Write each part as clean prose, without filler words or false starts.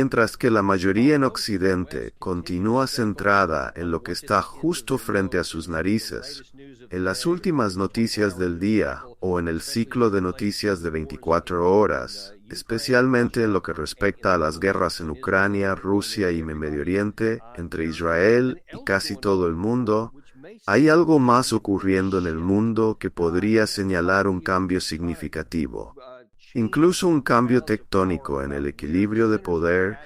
mientras que la mayoría en Occidente continúa centrada en lo que está justo frente a sus narices, en las últimas noticias del día o en el ciclo de noticias de 24 horas, especialmente en lo que respecta a las guerras en Ucrania, Rusia y Medio Oriente, entre Israel y casi todo el mundo, hay algo más ocurriendo en el mundo que podría señalar un cambio significativo, incluso un cambio tectónico en el equilibrio de poder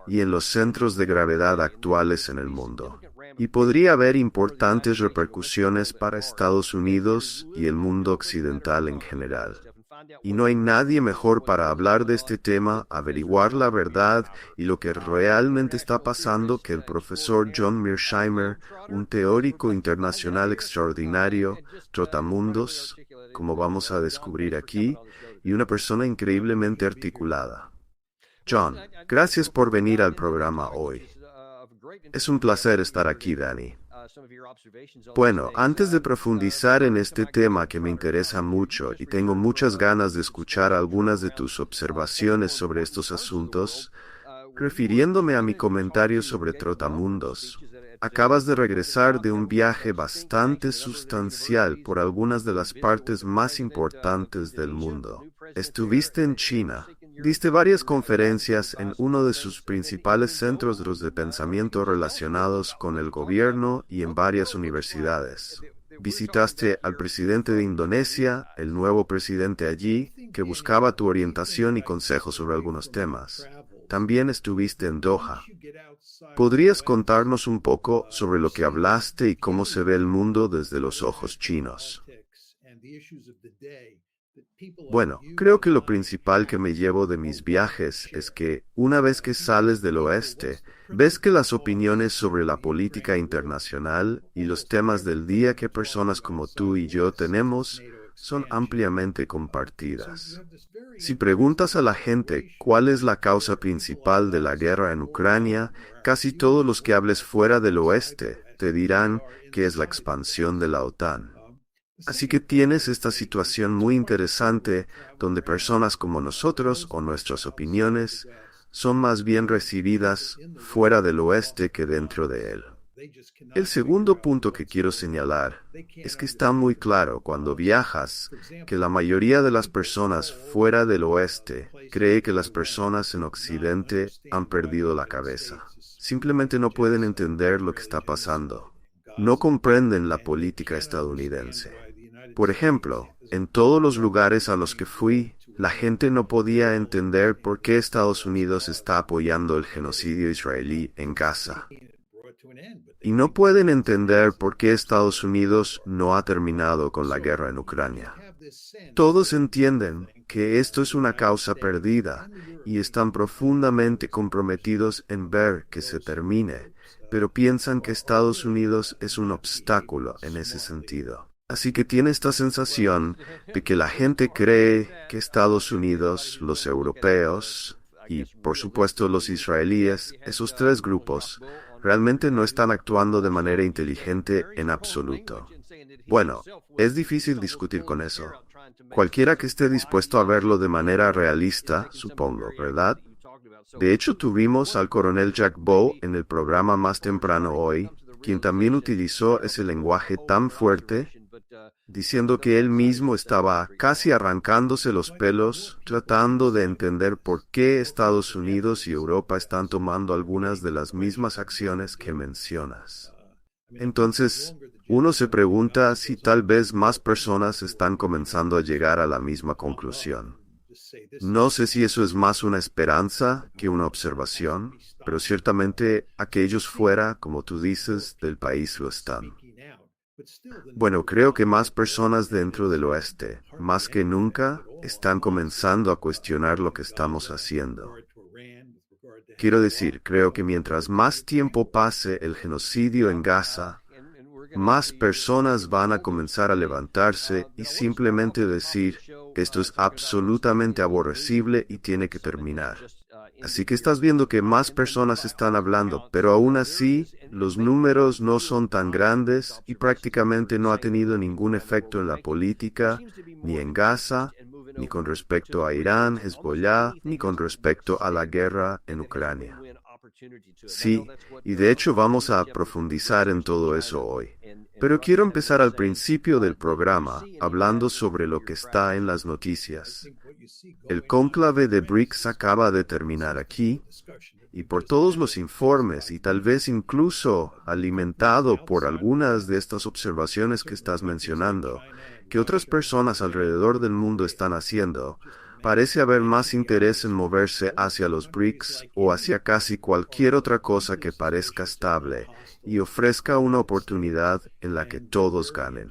y en los centros de gravedad actuales en el mundo. Y podría haber importantes repercusiones para Estados Unidos y el mundo occidental en general. Y no hay nadie mejor para hablar de este tema, averiguar la verdad y lo que realmente está pasando que el profesor John Mearsheimer, un teórico internacional extraordinario, trotamundos, como vamos a descubrir aquí, y una persona increíblemente articulada. John, gracias por venir al programa hoy. Es un placer estar aquí, Danny. Bueno, antes de profundizar en este tema que me interesa mucho y tengo muchas ganas de escuchar algunas de tus observaciones sobre estos asuntos, refiriéndome a mi comentario sobre Trotamundos, acabas de regresar de un viaje bastante sustancial por algunas de las partes más importantes del mundo. Estuviste en China. Diste varias conferencias en uno de sus principales centros de pensamiento relacionados con el gobierno y en varias universidades. Visitaste al presidente de Indonesia, el nuevo presidente allí, que buscaba tu orientación y consejo sobre algunos temas. También estuviste en Doha. ¿Podrías contarnos un poco sobre lo que hablaste y cómo se ve el mundo desde los ojos chinos? Bueno, creo que lo principal que me llevo de mis viajes es que, una vez que sales del oeste, ves que las opiniones sobre la política internacional y los temas del día que personas como tú y yo tenemos son ampliamente compartidas. Si preguntas a la gente cuál es la causa principal de la guerra en Ucrania, casi todos los que hables fuera del oeste te dirán que es la expansión de la OTAN. Así que tienes esta situación muy interesante donde personas como nosotros o nuestras opiniones son más bien recibidas fuera del oeste que dentro de él. El segundo punto que quiero señalar es que está muy claro cuando viajas que la mayoría de las personas fuera del oeste cree que las personas en Occidente han perdido la cabeza. Simplemente no pueden entender lo que está pasando. No comprenden la política estadounidense. Por ejemplo, en todos los lugares a los que fui, la gente no podía entender por qué Estados Unidos está apoyando el genocidio israelí en Gaza. Y no pueden entender por qué Estados Unidos no ha terminado con la guerra en Ucrania. Todos entienden que esto es una causa perdida y están profundamente comprometidos en ver que se termine, pero piensan que Estados Unidos es un obstáculo en ese sentido. Así que tiene esta sensación de que la gente cree que Estados Unidos, los europeos y, por supuesto, los israelíes, esos tres grupos, realmente no están actuando de manera inteligente en absoluto. Bueno, es difícil discutir con eso. Cualquiera que esté dispuesto a verlo de manera realista, supongo, ¿verdad? De hecho, tuvimos al coronel Jack Bowe en el programa más temprano hoy, quien también utilizó ese lenguaje tan fuerte, diciendo que él mismo estaba casi arrancándose los pelos, tratando de entender por qué Estados Unidos y Europa están tomando algunas de las mismas acciones que mencionas. Entonces, uno se pregunta si tal vez más personas están comenzando a llegar a la misma conclusión. No sé si eso es más una esperanza que una observación, pero ciertamente aquellos fuera, como tú dices, del país lo están. Bueno, creo que más personas dentro del oeste, más que nunca, están comenzando a cuestionar lo que estamos haciendo. Quiero decir, creo que mientras más tiempo pase el genocidio en Gaza, más personas van a comenzar a levantarse y simplemente decir, esto es absolutamente aborrecible y tiene que terminar. Así que estás viendo que más personas están hablando, pero aún así, los números no son tan grandes y prácticamente no ha tenido ningún efecto en la política, ni en Gaza, ni con respecto a Irán, Hezbollah, ni con respecto a la guerra en Ucrania. Sí, y de hecho vamos a profundizar en todo eso hoy. Pero quiero empezar al principio del programa, hablando sobre lo que está en las noticias. El cónclave de BRICS acaba de terminar aquí, y por todos los informes, y tal vez incluso alimentado por algunas de estas observaciones que estás mencionando, que otras personas alrededor del mundo están haciendo, parece haber más interés en moverse hacia los BRICS o hacia casi cualquier otra cosa que parezca estable y ofrezca una oportunidad en la que todos ganen.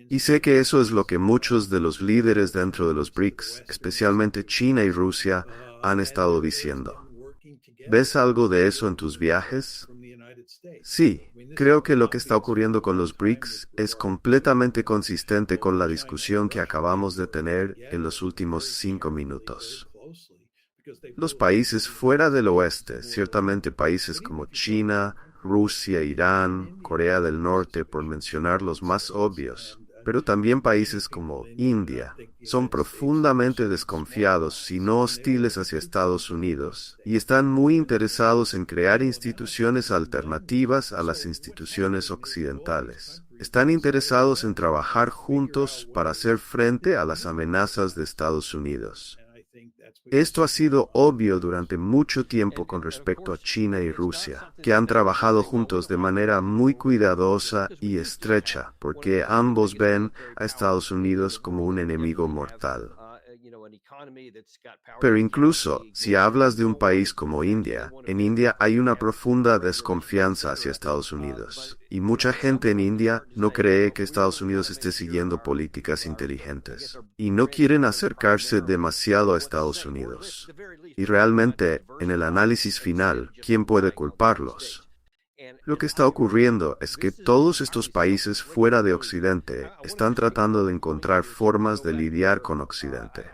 Y sé que eso es lo que muchos de los líderes dentro de los BRICS, especialmente China y Rusia, han estado diciendo. ¿Ves algo de eso en tus viajes? Sí, creo que lo que está ocurriendo con los BRICS es completamente consistente con la discusión que acabamos de tener en los últimos 5 minutos. Los países fuera del oeste, ciertamente países como China, Rusia, Irán, Corea del Norte, por mencionar los más obvios, pero también países como India, son profundamente desconfiados, si no hostiles hacia Estados Unidos, y están muy interesados en crear instituciones alternativas a las instituciones occidentales. Están interesados en trabajar juntos para hacer frente a las amenazas de Estados Unidos. Esto ha sido obvio durante mucho tiempo con respecto a China y Rusia, que han trabajado juntos de manera muy cuidadosa y estrecha, porque ambos ven a Estados Unidos como un enemigo mortal. Pero incluso si hablas de un país como India, en India hay una profunda desconfianza hacia Estados Unidos. Y mucha gente en India no cree que Estados Unidos esté siguiendo políticas inteligentes. Y no quieren acercarse demasiado a Estados Unidos. Y realmente, en el análisis final, ¿quién puede culparlos? Lo que está ocurriendo es que todos estos países fuera de Occidente están tratando de encontrar formas de lidiar con Occidente.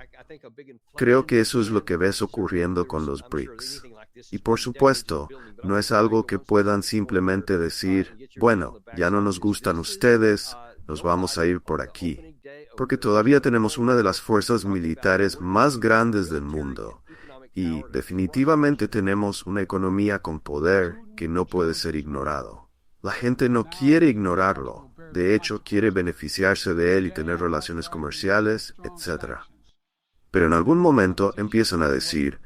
Creo que eso es lo que ves ocurriendo con los BRICS. Y por supuesto, no es algo que puedan simplemente decir, bueno, ya no nos gustan ustedes, nos vamos a ir por aquí. Porque todavía tenemos una de las fuerzas militares más grandes del mundo. Y definitivamente tenemos una economía con poder que no puede ser ignorado. La gente no quiere ignorarlo. De hecho, quiere beneficiarse de él y tener relaciones comerciales, etc. Pero en algún momento empiezan a decir,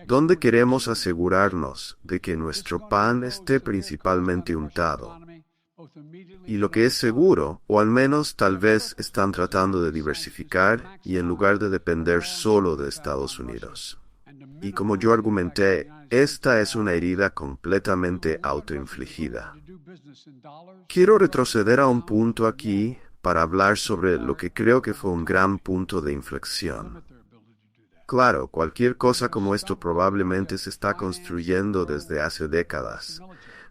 ¿dónde queremos asegurarnos de que nuestro pan esté principalmente untado? Y lo que es seguro, o al menos tal vez están tratando de diversificar y en lugar de depender solo de Estados Unidos. Y como yo argumenté, esta es una herida completamente autoinfligida. Quiero retroceder a un punto aquí para hablar sobre lo que creo que fue un gran punto de inflexión. Claro, cualquier cosa como esto probablemente se está construyendo desde hace décadas,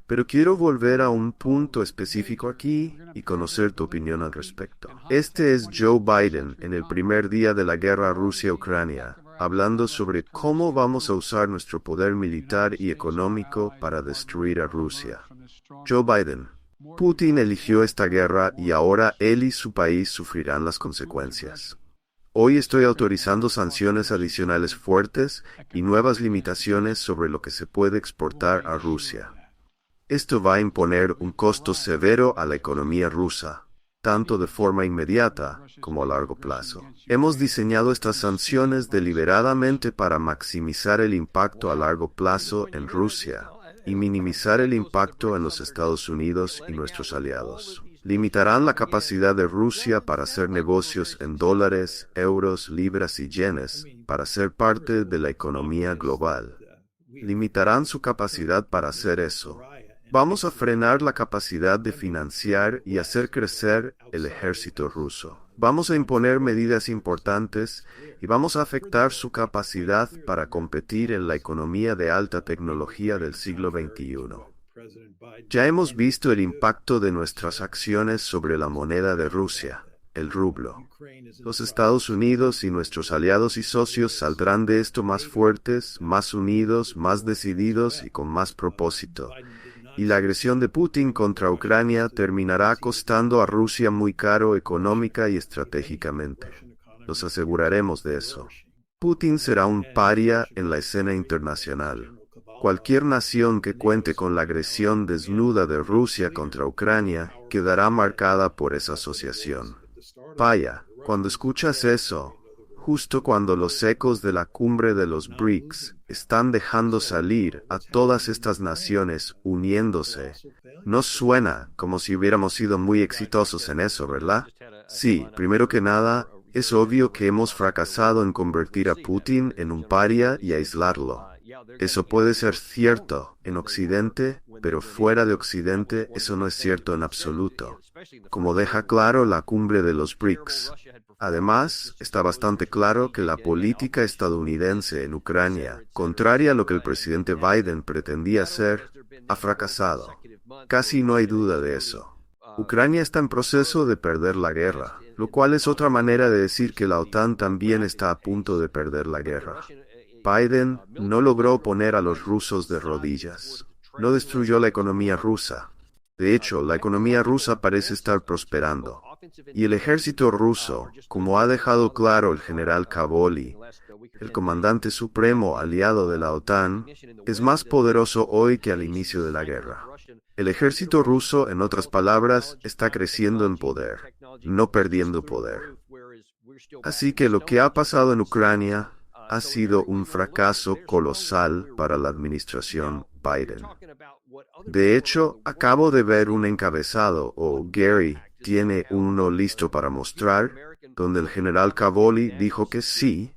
pero quiero volver a un punto específico aquí y conocer tu opinión al respecto. Este es Joe Biden en el primer día de la guerra Rusia-Ucrania, hablando sobre cómo vamos a usar nuestro poder militar y económico para destruir a Rusia. Joe Biden: Putin eligió esta guerra y ahora él y su país sufrirán las consecuencias. Hoy estoy autorizando sanciones adicionales fuertes y nuevas limitaciones sobre lo que se puede exportar a Rusia. Esto va a imponer un costo severo a la economía rusa, tanto de forma inmediata como a largo plazo. Hemos diseñado estas sanciones deliberadamente para maximizar el impacto a largo plazo en Rusia y minimizar el impacto en los Estados Unidos y nuestros aliados. Limitarán la capacidad de Rusia para hacer negocios en dólares, euros, libras y yenes, para ser parte de la economía global. Limitarán su capacidad para hacer eso. Vamos a frenar la capacidad de financiar y hacer crecer el ejército ruso. Vamos a imponer medidas importantes y vamos a afectar su capacidad para competir en la economía de alta tecnología del siglo XXI. Ya hemos visto el impacto de nuestras acciones sobre la moneda de Rusia, el rublo. Los Estados Unidos y nuestros aliados y socios saldrán de esto más fuertes, más unidos, más decididos y con más propósito. Y la agresión de Putin contra Ucrania terminará costando a Rusia muy caro económica y estratégicamente. Los aseguraremos de eso. Putin será un paria en la escena internacional. Cualquier nación que cuente con la agresión desnuda de Rusia contra Ucrania quedará marcada por esa asociación. Vaya, cuando escuchas eso, justo cuando los ecos de la cumbre de los BRICS están dejando salir a todas estas naciones uniéndose, no suena como si hubiéramos sido muy exitosos en eso, ¿verdad? Sí, primero que nada, es obvio que hemos fracasado en convertir a Putin en un paria y aislarlo. Eso puede ser cierto en Occidente, pero fuera de Occidente eso no es cierto en absoluto, como deja claro la cumbre de los BRICS. Además, está bastante claro que la política estadounidense en Ucrania, contraria a lo que el presidente Biden pretendía hacer, ha fracasado. Casi no hay duda de eso. Ucrania está en proceso de perder la guerra, lo cual es otra manera de decir que la OTAN también está a punto de perder la guerra. Biden no logró poner a los rusos de rodillas. No destruyó la economía rusa. De hecho, la economía rusa parece estar prosperando. Y el ejército ruso, como ha dejado claro el general Kavoli, el comandante supremo aliado de la OTAN, es más poderoso hoy que al inicio de la guerra. El ejército ruso, en otras palabras, está creciendo en poder, no perdiendo poder. Así que lo que ha pasado en Ucrania ha sido un fracaso colosal para la administración Biden. De hecho, acabo de ver un encabezado, o Gary tiene uno listo para mostrar, donde el general Kavoli dijo que sí,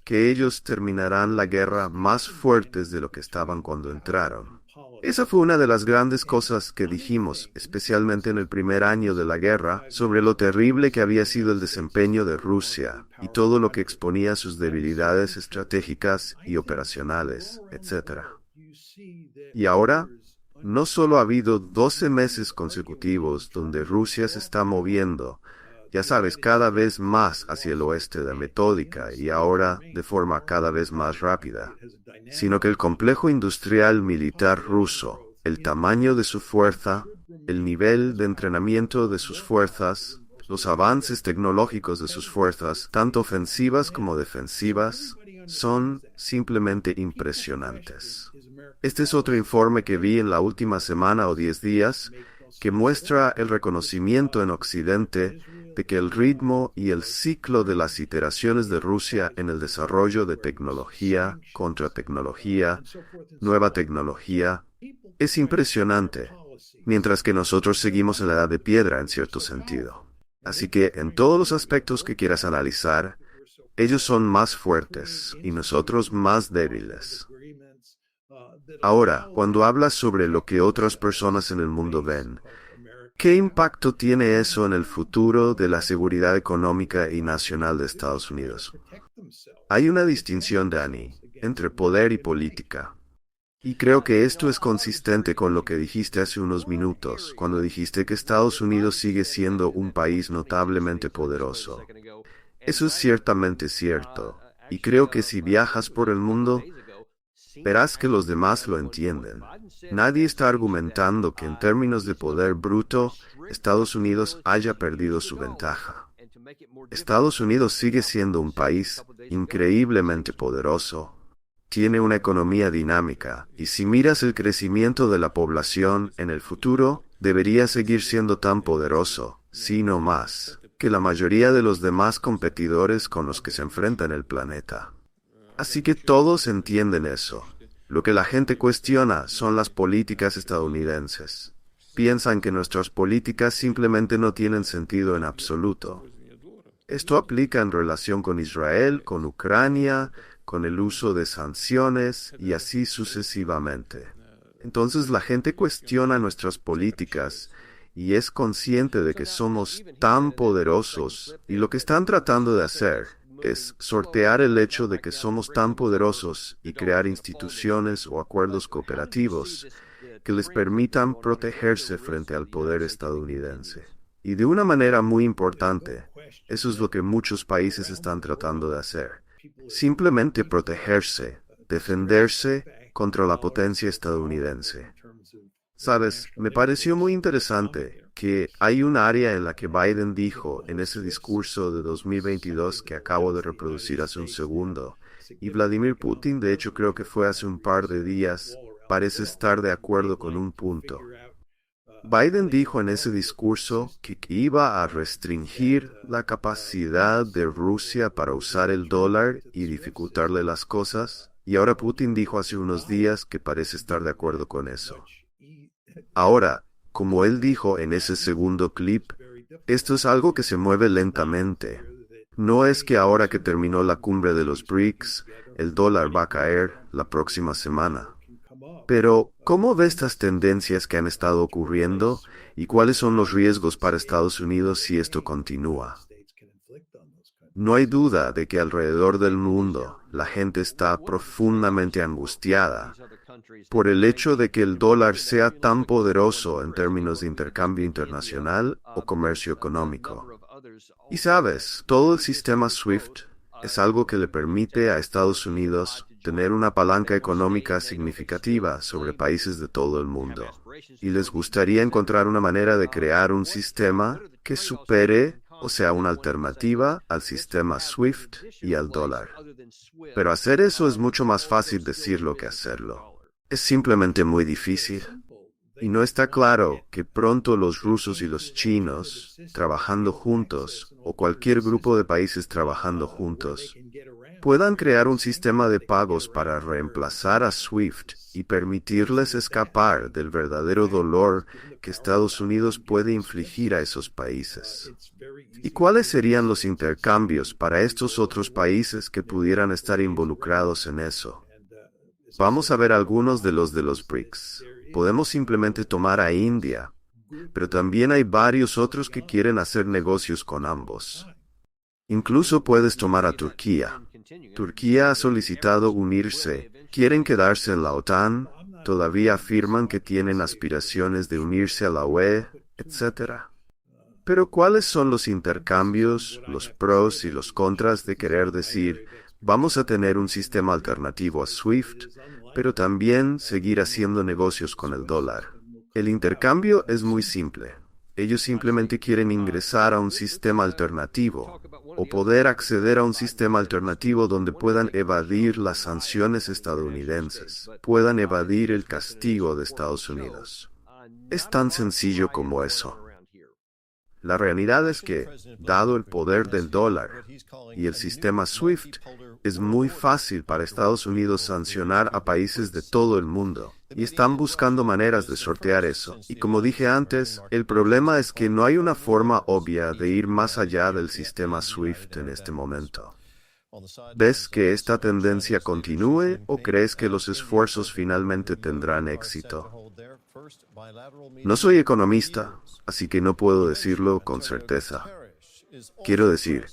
que ellos terminarán la guerra más fuertes de lo que estaban cuando entraron. Esa fue una de las grandes cosas que dijimos, especialmente en el primer año de la guerra, sobre lo terrible que había sido el desempeño de Rusia y todo lo que exponía sus debilidades estratégicas y operacionales, etc. Y ahora, no solo ha habido 12 meses consecutivos donde Rusia se está moviendo, ya sabes, cada vez más hacia el oeste de metódica y ahora de forma cada vez más rápida, sino que el complejo industrial militar ruso, el tamaño de su fuerza, el nivel de entrenamiento de sus fuerzas, los avances tecnológicos de sus fuerzas, tanto ofensivas como defensivas, son simplemente impresionantes. Este es otro informe que vi en la última semana o 10 días, que muestra el reconocimiento en Occidente de que el ritmo y el ciclo de las iteraciones de Rusia en el desarrollo de tecnología, contratecnología, nueva tecnología, es impresionante, mientras que nosotros seguimos en la edad de piedra en cierto sentido. Así que en todos los aspectos que quieras analizar, ellos son más fuertes y nosotros más débiles. Ahora, cuando hablas sobre lo que otras personas en el mundo ven, ¿qué impacto tiene eso en el futuro de la seguridad económica y nacional de Estados Unidos? Hay una distinción, Danny, entre poder y política. Y creo que esto es consistente con lo que dijiste hace unos minutos, cuando dijiste que Estados Unidos sigue siendo un país notablemente poderoso. Eso es ciertamente cierto, y creo que si viajas por el mundo, verás que los demás lo entienden. Nadie está argumentando que en términos de poder bruto, Estados Unidos haya perdido su ventaja. Estados Unidos sigue siendo un país increíblemente poderoso. Tiene una economía dinámica, y si miras el crecimiento de la población en el futuro, debería seguir siendo tan poderoso, si no más, que la mayoría de los demás competidores con los que se enfrenta en el planeta. Así que todos entienden eso. Lo que la gente cuestiona son las políticas estadounidenses. Piensan que nuestras políticas simplemente no tienen sentido en absoluto. Esto aplica en relación con Israel, con Ucrania, con el uso de sanciones y así sucesivamente. Entonces la gente cuestiona nuestras políticas y es consciente de que somos tan poderosos y lo que están tratando de hacer es sortear el hecho de que somos tan poderosos y crear instituciones o acuerdos cooperativos que les permitan protegerse frente al poder estadounidense. Y de una manera muy importante, eso es lo que muchos países están tratando de hacer. Simplemente protegerse, defenderse contra la potencia estadounidense. Sabes, me pareció muy interesante que hay un área en la que Biden dijo en ese discurso de 2022 que acabo de reproducir hace un segundo, y Vladimir Putin, de hecho creo que fue hace un par de días, parece estar de acuerdo con un punto. Biden dijo en ese discurso que iba a restringir la capacidad de Rusia para usar el dólar y dificultarle las cosas, y ahora Putin dijo hace unos días que parece estar de acuerdo con eso. Ahora, como él dijo en ese segundo clip, esto es algo que se mueve lentamente. No es que ahora que terminó la cumbre de los BRICS, el dólar va a caer la próxima semana. Pero, ¿cómo ve estas tendencias que han estado ocurriendo y cuáles son los riesgos para Estados Unidos si esto continúa? No hay duda de que alrededor del mundo la gente está profundamente angustiada por el hecho de que el dólar sea tan poderoso en términos de intercambio internacional o comercio económico. Y sabes, todo el sistema SWIFT es algo que le permite a Estados Unidos tener una palanca económica significativa sobre países de todo el mundo. Y les gustaría encontrar una manera de crear un sistema que supere, o sea, una alternativa al sistema SWIFT y al dólar. Pero hacer eso es mucho más fácil decirlo que hacerlo. Es simplemente muy difícil. Y no está claro que pronto los rusos y los chinos, trabajando juntos, o cualquier grupo de países trabajando juntos, puedan crear un sistema de pagos para reemplazar a SWIFT y permitirles escapar del verdadero dolor que Estados Unidos puede infligir a esos países. ¿Y cuáles serían los intercambios para estos otros países que pudieran estar involucrados en eso? Vamos a ver algunos de los BRICS. Podemos simplemente tomar a India, pero también hay varios otros que quieren hacer negocios con ambos. Incluso puedes tomar a Turquía. Turquía ha solicitado unirse, quieren quedarse en la OTAN, todavía afirman que tienen aspiraciones de unirse a la UE, etc. Pero ¿cuáles son los intercambios, los pros y los contras de querer decir, vamos a tener un sistema alternativo a SWIFT, pero también seguir haciendo negocios con el dólar? El intercambio es muy simple. Ellos simplemente quieren ingresar a un sistema alternativo o poder acceder a un sistema alternativo donde puedan evadir las sanciones estadounidenses, puedan evadir el castigo de Estados Unidos. Es tan sencillo como eso. La realidad es que, dado el poder del dólar y el sistema SWIFT, es muy fácil para Estados Unidos sancionar a países de todo el mundo, y están buscando maneras de sortear eso. Y como dije antes, el problema es que no hay una forma obvia de ir más allá del sistema SWIFT en este momento. ¿Ves que esta tendencia continúe o crees que los esfuerzos finalmente tendrán éxito? No soy economista, así que no puedo decirlo con certeza. Quiero decir,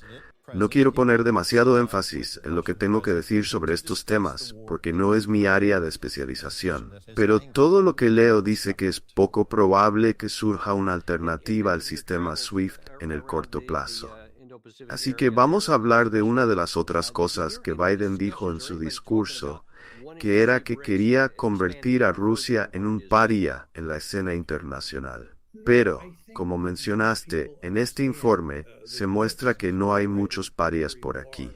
no quiero poner demasiado énfasis en lo que tengo que decir sobre estos temas, porque no es mi área de especialización. Pero todo lo que leo dice que es poco probable que surja una alternativa al sistema SWIFT en el corto plazo. Así que vamos a hablar de una de las otras cosas que Biden dijo en su discurso, que era que quería convertir a Rusia en un paria en la escena internacional. Pero, como mencionaste, en este informe se muestra que no hay muchos parias por aquí.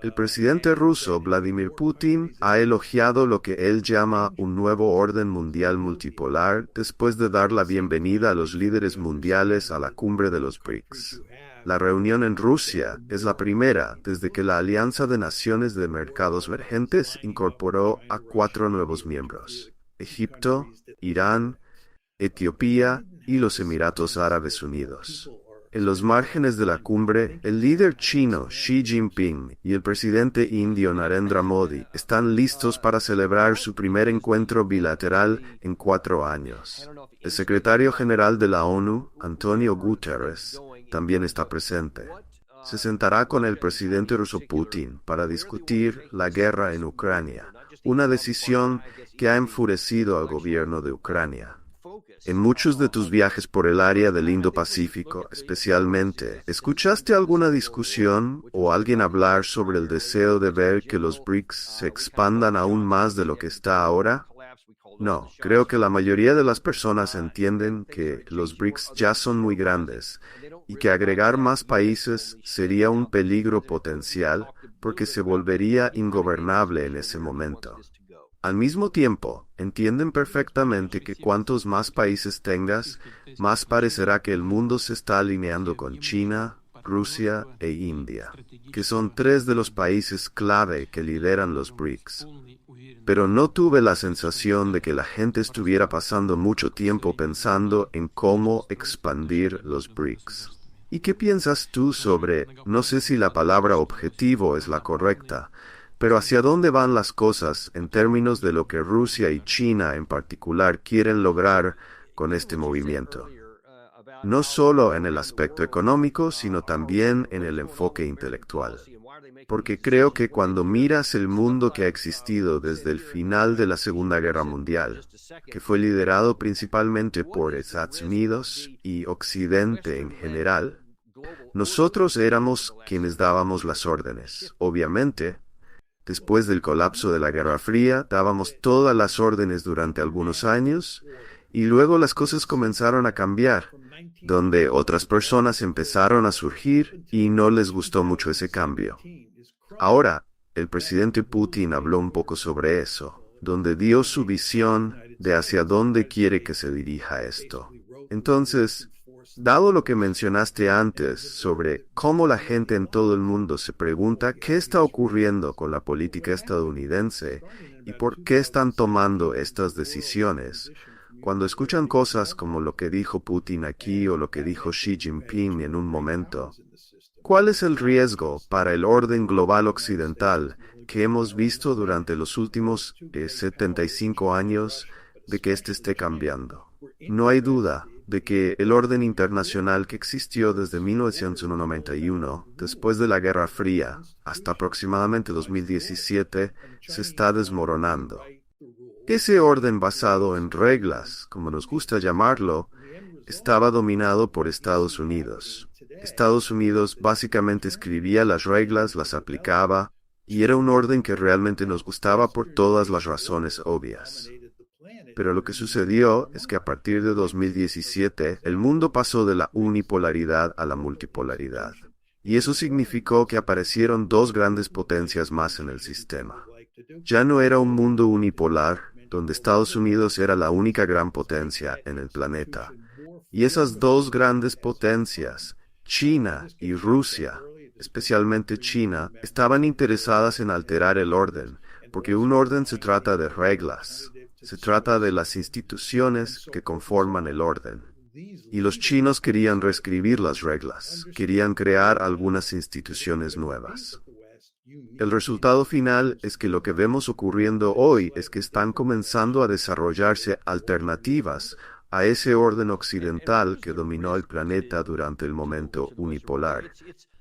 El presidente ruso Vladimir Putin ha elogiado lo que él llama un nuevo orden mundial multipolar después de dar la bienvenida a los líderes mundiales a la cumbre de los BRICS. La reunión en Rusia es la primera desde que la Alianza de Naciones de Mercados Emergentes incorporó a 4 nuevos miembros: Egipto, Irán, Etiopía y los Emiratos Árabes Unidos. En los márgenes de la cumbre, el líder chino Xi Jinping y el presidente indio Narendra Modi están listos para celebrar su primer encuentro bilateral en 4 años. El secretario general de la ONU, Antonio Guterres, también está presente. Se sentará con el presidente ruso Putin para discutir la guerra en Ucrania, una decisión que ha enfurecido al gobierno de Ucrania. En muchos de tus viajes por el área del Indo-Pacífico, especialmente, ¿escuchaste alguna discusión o alguien hablar sobre el deseo de ver que los BRICS se expandan aún más de lo que está ahora? No, creo que la mayoría de las personas entienden que los BRICS ya son muy grandes y que agregar más países sería un peligro potencial porque se volvería ingobernable en ese momento. Al mismo tiempo, entienden perfectamente que cuantos más países tengas, más parecerá que el mundo se está alineando con China, Rusia e India, que son tres de los países clave que lideran los BRICS. Pero no tuve la sensación de que la gente estuviera pasando mucho tiempo pensando en cómo expandir los BRICS. ¿Y qué piensas tú sobre, no sé si la palabra objetivo es la correcta, pero hacia dónde van las cosas en términos de lo que Rusia y China en particular quieren lograr con este movimiento? No solo en el aspecto económico, sino también en el enfoque intelectual. Porque creo que cuando miras el mundo que ha existido desde el final de la Segunda Guerra Mundial, que fue liderado principalmente por Estados Unidos y Occidente en general, nosotros éramos quienes dábamos las órdenes. Obviamente, después del colapso de la Guerra Fría, dábamos todas las órdenes durante algunos años, y luego las cosas comenzaron a cambiar, donde otras personas empezaron a surgir y no les gustó mucho ese cambio. Ahora, el presidente Putin habló un poco sobre eso, donde dio su visión de hacia dónde quiere que se dirija esto. Entonces, dado lo que mencionaste antes sobre cómo la gente en todo el mundo se pregunta qué está ocurriendo con la política estadounidense y por qué están tomando estas decisiones, cuando escuchan cosas como lo que dijo Putin aquí o lo que dijo Xi Jinping en un momento, ¿cuál es el riesgo para el orden global occidental que hemos visto durante los últimos 75 años de que éste esté cambiando? No hay duda de que el orden internacional que existió desde 1991, después de la Guerra Fría, hasta aproximadamente 2017, se está desmoronando. Ese orden basado en reglas, como nos gusta llamarlo, estaba dominado por Estados Unidos. Estados Unidos básicamente escribía las reglas, las aplicaba, y era un orden que realmente nos gustaba por todas las razones obvias. Pero lo que sucedió es que a partir de 2017, el mundo pasó de la unipolaridad a la multipolaridad. Y eso significó que aparecieron dos grandes potencias más en el sistema. Ya no era un mundo unipolar, donde Estados Unidos era la única gran potencia en el planeta. Y esas dos grandes potencias, China y Rusia, especialmente China, estaban interesadas en alterar el orden, porque un orden se trata de reglas, se trata de las instituciones que conforman el orden. Y los chinos querían reescribir las reglas, querían crear algunas instituciones nuevas. El resultado final es que lo que vemos ocurriendo hoy es que están comenzando a desarrollarse alternativas a ese orden occidental que dominó el planeta durante el momento unipolar.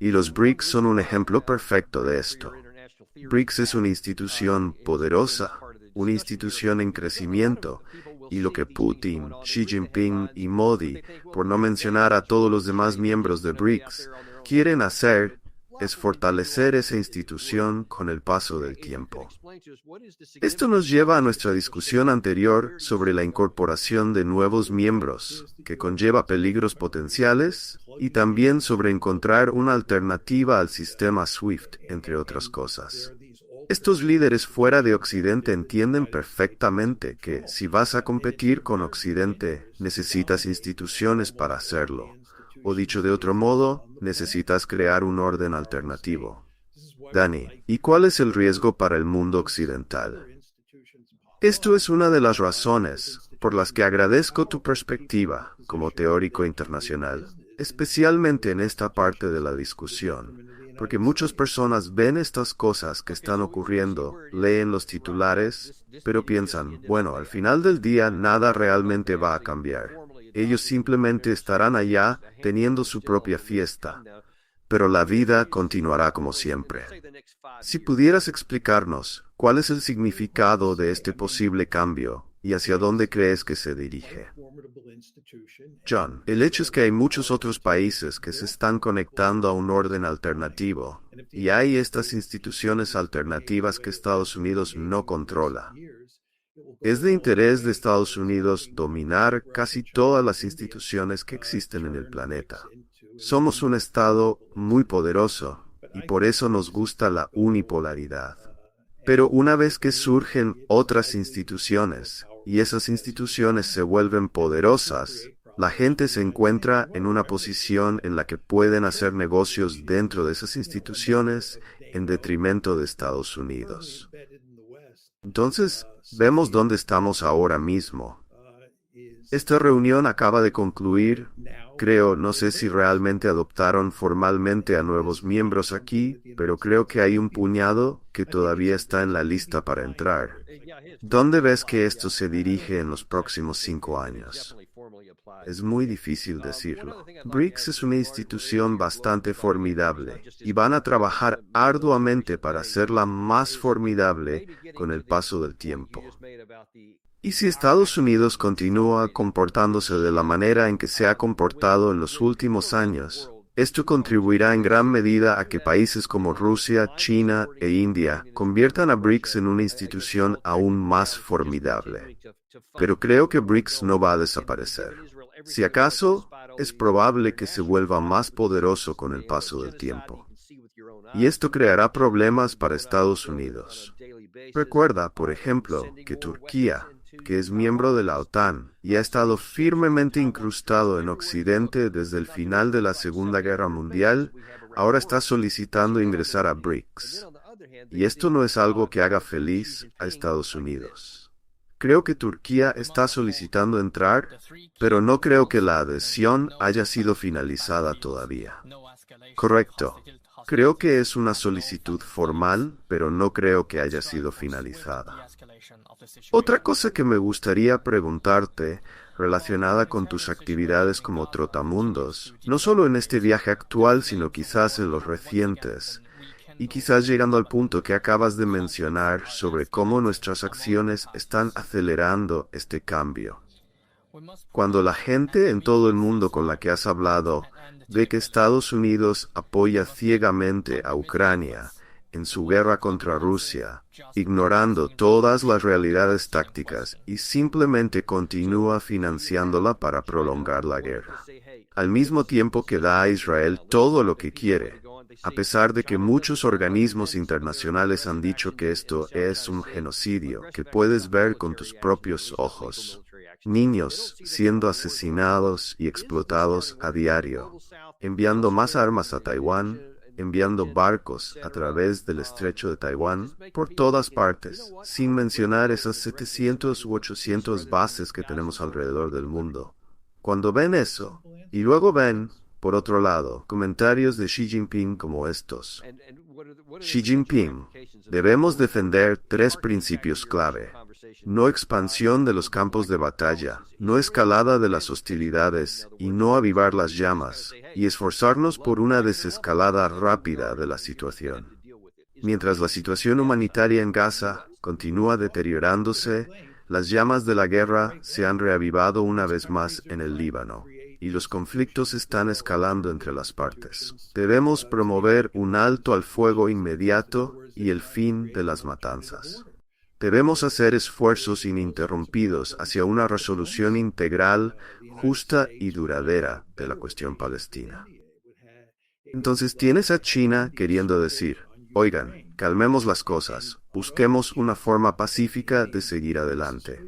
Y los BRICS son un ejemplo perfecto de esto. BRICS es una institución poderosa, una institución en crecimiento, y lo que Putin, Xi Jinping y Modi, por no mencionar a todos los demás miembros de BRICS, quieren hacer es fortalecer esa institución con el paso del tiempo. Esto nos lleva a nuestra discusión anterior sobre la incorporación de nuevos miembros, que conlleva peligros potenciales, y también sobre encontrar una alternativa al sistema SWIFT, entre otras cosas. Estos líderes fuera de Occidente entienden perfectamente que si vas a competir con Occidente, necesitas instituciones para hacerlo. O dicho de otro modo, necesitas crear un orden alternativo. Dani, ¿y cuál es el riesgo para el mundo occidental? Esto es una de las razones por las que agradezco tu perspectiva como teórico internacional, especialmente en esta parte de la discusión, porque muchas personas ven estas cosas que están ocurriendo, leen los titulares, pero piensan, bueno, al final del día nada realmente va a cambiar. Ellos simplemente estarán allá teniendo su propia fiesta, pero la vida continuará como siempre. Si pudieras explicarnos cuál es el significado de este posible cambio y hacia dónde crees que se dirige. John, el hecho es que hay muchos otros países que se están conectando a un orden alternativo, y hay estas instituciones alternativas que Estados Unidos no controla. Es de interés de Estados Unidos dominar casi todas las instituciones que existen en el planeta. Somos un estado muy poderoso y por eso nos gusta la unipolaridad. Pero una vez que surgen otras instituciones y esas instituciones se vuelven poderosas, la gente se encuentra en una posición en la que pueden hacer negocios dentro de esas instituciones en detrimento de Estados Unidos. Entonces, vemos dónde estamos ahora mismo. Esta reunión acaba de concluir. Creo, no sé si realmente adoptaron formalmente a nuevos miembros aquí, pero creo que hay un puñado que todavía está en la lista para entrar. ¿Dónde ves que esto se dirige en los próximos 5 años? Es muy difícil decirlo. BRICS es una institución bastante formidable y van a trabajar arduamente para hacerla más formidable con el paso del tiempo. Y si Estados Unidos continúa comportándose de la manera en que se ha comportado en los últimos años, esto contribuirá en gran medida a que países como Rusia, China e India conviertan a BRICS en una institución aún más formidable. Pero creo que BRICS no va a desaparecer. Si acaso, es probable que se vuelva más poderoso con el paso del tiempo. Y esto creará problemas para Estados Unidos. Recuerda, por ejemplo, que Turquía, que es miembro de la OTAN y ha estado firmemente incrustado en Occidente desde el final de la Segunda Guerra Mundial, ahora está solicitando ingresar a BRICS. Y esto no es algo que haga feliz a Estados Unidos. Creo que Turquía está solicitando entrar, pero no creo que la adhesión haya sido finalizada todavía. Correcto. Creo que es una solicitud formal, pero no creo que haya sido finalizada. Otra cosa que me gustaría preguntarte, relacionada con tus actividades como trotamundos, no solo en este viaje actual, sino quizás en los recientes, y quizás llegando al punto que acabas de mencionar sobre cómo nuestras acciones están acelerando este cambio. Cuando la gente en todo el mundo con la que has hablado ve que Estados Unidos apoya ciegamente a Ucrania en su guerra contra Rusia, ignorando todas las realidades tácticas y simplemente continúa financiándola para prolongar la guerra, al mismo tiempo que da a Israel todo lo que quiere, a pesar de que muchos organismos internacionales han dicho que esto es un genocidio que puedes ver con tus propios ojos. Niños siendo asesinados y explotados a diario, enviando más armas a Taiwán, enviando barcos a través del estrecho de Taiwán por todas partes, sin mencionar esas 700 u 800 bases que tenemos alrededor del mundo. Cuando ven eso, y luego ven, por otro lado, comentarios de Xi Jinping como estos. Xi Jinping, debemos defender 3 principios clave. No expansión de los campos de batalla, no escalada de las hostilidades y no avivar las llamas, y esforzarnos por una desescalada rápida de la situación. Mientras la situación humanitaria en Gaza continúa deteriorándose, las llamas de la guerra se han reavivado una vez más en el Líbano, y los conflictos están escalando entre las partes. Debemos promover un alto al fuego inmediato y el fin de las matanzas. Debemos hacer esfuerzos ininterrumpidos hacia una resolución integral, justa y duradera de la cuestión palestina. Entonces tienes a China queriendo decir, oigan, calmemos las cosas, busquemos una forma pacífica de seguir adelante.